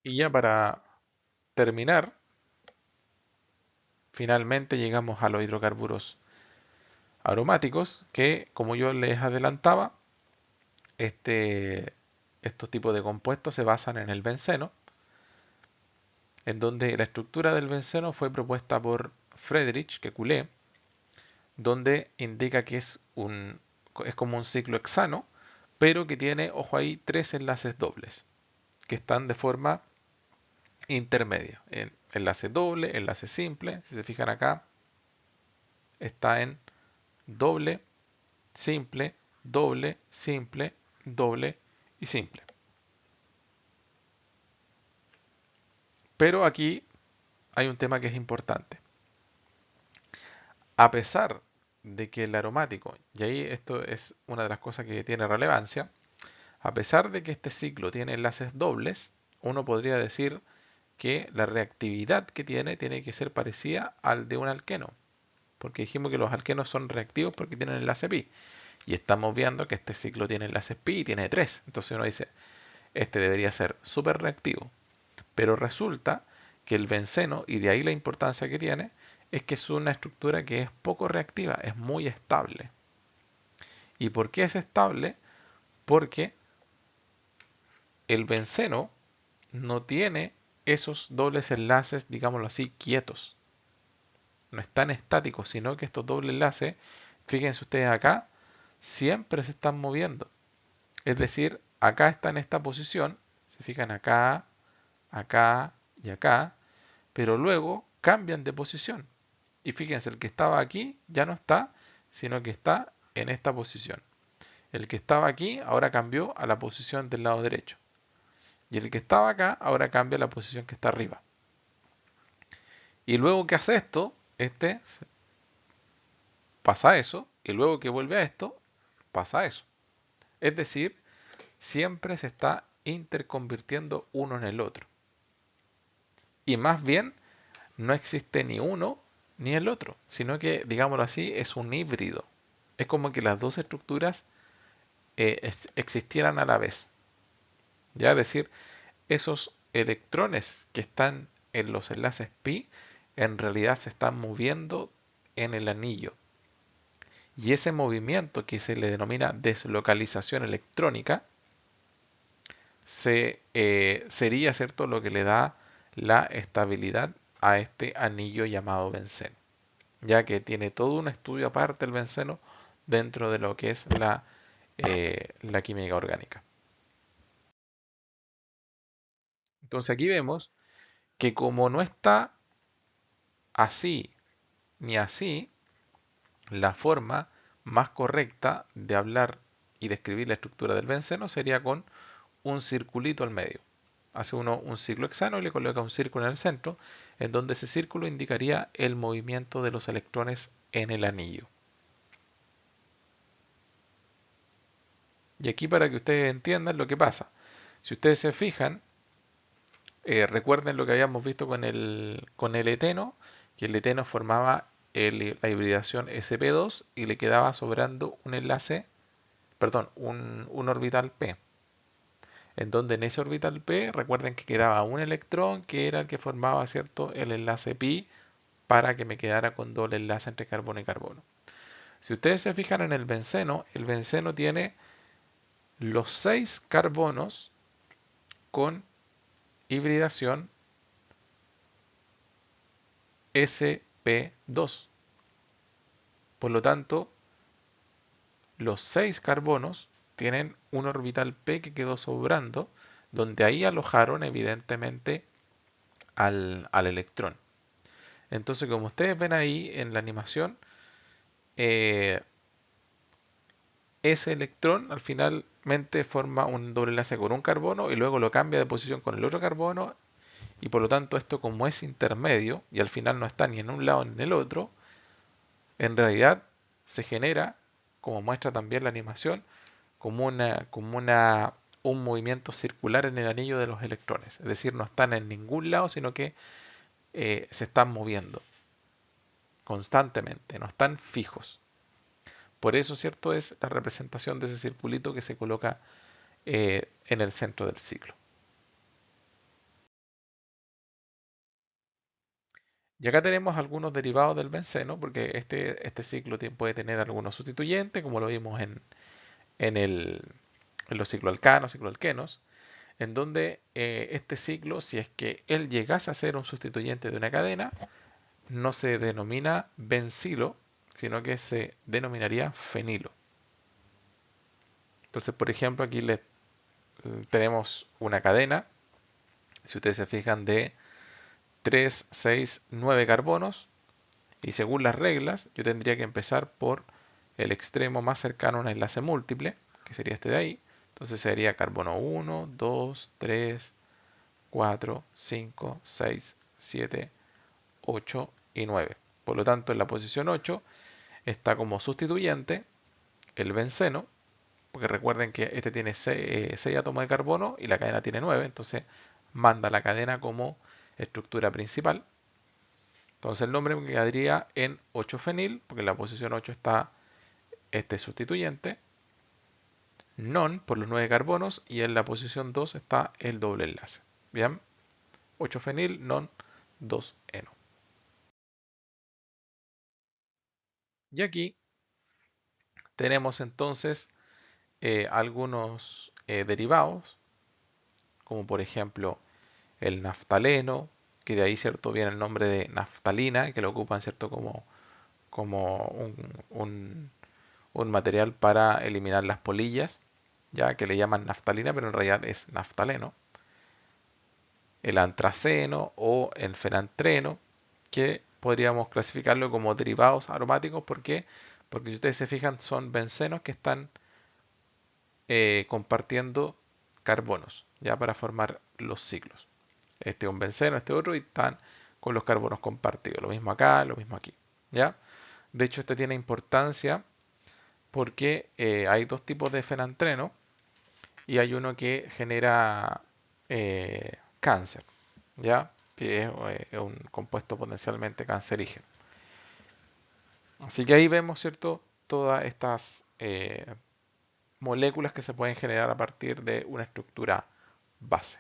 Y ya para terminar, finalmente llegamos a los hidrocarburos aromáticos que, como yo les adelantaba, este, estos tipos de compuestos se basan en el benceno, en donde la estructura del benceno fue propuesta por Friedrich Kekulé, donde indica que es como un ciclo hexano, pero que tiene, ojo ahí, tres enlaces dobles, que están de forma intermedia. En enlace doble, enlace simple, si se fijan acá, está en doble, simple, doble, simple, doble y simple. Pero aquí hay un tema que es importante. A pesar de que el aromático, y ahí esto es una de las cosas que tiene relevancia, a pesar de que este ciclo tiene enlaces dobles, uno podría decir que la reactividad que tiene que ser parecida al de un alqueno, porque dijimos que los alquenos son reactivos porque tienen enlace pi, y estamos viendo que este ciclo tiene enlaces pi y tiene 3, entonces uno dice, este debería ser súper reactivo, pero resulta que el benceno, y de ahí la importancia que tiene, es que es una estructura que es poco reactiva, es muy estable. ¿Y por qué es estable? Porque el benceno no tiene esos dobles enlaces, digámoslo así, quietos. No están estáticos, sino que estos dobles enlaces, fíjense ustedes acá, siempre se están moviendo. Es decir, acá está en esta posición, se fijan acá, acá y acá, pero luego cambian de posición. Y fíjense, el que estaba aquí ya no está, sino que está en esta posición. El que estaba aquí ahora cambió a la posición del lado derecho. Y el que estaba acá ahora cambia a la posición que está arriba. Y luego que hace esto, este pasa eso, y luego que vuelve a esto, pasa eso. Es decir, siempre se está interconvirtiendo uno en el otro. Y más bien, no existe ni uno ni el otro, sino que, digámoslo así, es un híbrido. Es como que las dos estructuras existieran a la vez. Ya es decir, esos electrones que están en los enlaces pi en realidad se están moviendo en el anillo. Y ese movimiento que se le denomina deslocalización electrónica sería, ¿cierto?, lo que le da la estabilidad a este anillo llamado benceno, ya que tiene todo un estudio aparte el benceno dentro de lo que es la química orgánica. Entonces aquí vemos que como no está así ni así, la forma más correcta de hablar y describir la estructura del benceno sería con un circulito al medio. Hace uno un ciclo hexano y le coloca un círculo en el centro, en donde ese círculo indicaría el movimiento de los electrones en el anillo. Y aquí para que ustedes entiendan lo que pasa. Si ustedes se fijan, recuerden lo que habíamos visto con el eteno, que el eteno formaba la hibridación sp2 y le quedaba sobrando un enlace, perdón, un orbital p. en donde en ese orbital p, recuerden que quedaba un electrón que era el que formaba, ¿cierto?, el enlace pi para que me quedara con doble enlace entre carbono y carbono. Si ustedes se fijan en el benceno tiene los 6 carbonos con hibridación sp2. Por lo tanto, los 6 carbonos tienen un orbital p que quedó sobrando, donde ahí alojaron evidentemente al electrón. Entonces, como ustedes ven ahí en la animación, eh, ese electrón al finalmente forma un doble enlace con un carbono y luego lo cambia de posición con el otro carbono, y por lo tanto esto, como es intermedio y al final no está ni en un lado ni en el otro, en realidad se genera, como muestra también la animación, un movimiento circular en el anillo de los electrones. Es decir, no están en ningún lado, sino que se están moviendo constantemente, no están fijos. Por eso, ¿cierto? Es la representación de ese circulito que se coloca en el centro del ciclo. Y acá tenemos algunos derivados del benceno, porque este ciclo puede tener algunos sustituyentes, como lo vimos en, el, en los cicloalcanos, cicloalquenos, en donde este ciclo, si es que él llegase a ser un sustituyente de una cadena, no se denomina bencilo, sino que se denominaría fenilo. Entonces, por ejemplo, aquí tenemos una cadena, si ustedes se fijan, de 3, 6, 9 carbonos, y según las reglas, yo tendría que empezar por el extremo más cercano a un enlace múltiple, que sería este de ahí. Entonces sería carbono 1, 2, 3, 4, 5, 6, 7, 8 y 9. Por lo tanto, en la posición 8 está como sustituyente el benceno, porque recuerden que este tiene 6 átomos de carbono y la cadena tiene 9, entonces manda la cadena como estructura principal. Entonces el nombre me quedaría en 8-fenil, porque en la posición 8 está este sustituyente, non por los 9 carbonos, y en la posición 2 está el doble enlace. Bien, 8-fenil, non, 2-eno. Y aquí tenemos entonces algunos derivados, como por ejemplo el naftaleno, que de ahí, ¿cierto?, viene el nombre de naftalina, que lo ocupan, ¿cierto?, como un material para eliminar las polillas, ya que le llaman naftalina, pero en realidad es naftaleno. El antraceno o el fenantreno, que podríamos clasificarlo como derivados aromáticos. ¿Por qué? Porque si ustedes se fijan, son bencenos que están compartiendo carbonos, ya para formar los ciclos. Este es un benceno, este otro, y están con los carbonos compartidos. Lo mismo acá, lo mismo aquí. ¿Ya? De hecho, este tiene importancia porque hay dos tipos de fenantreno y hay uno que genera cáncer, ¿ya? Que es un compuesto potencialmente cancerígeno. Así que ahí vemos, ¿cierto?, todas estas moléculas que se pueden generar a partir de una estructura base.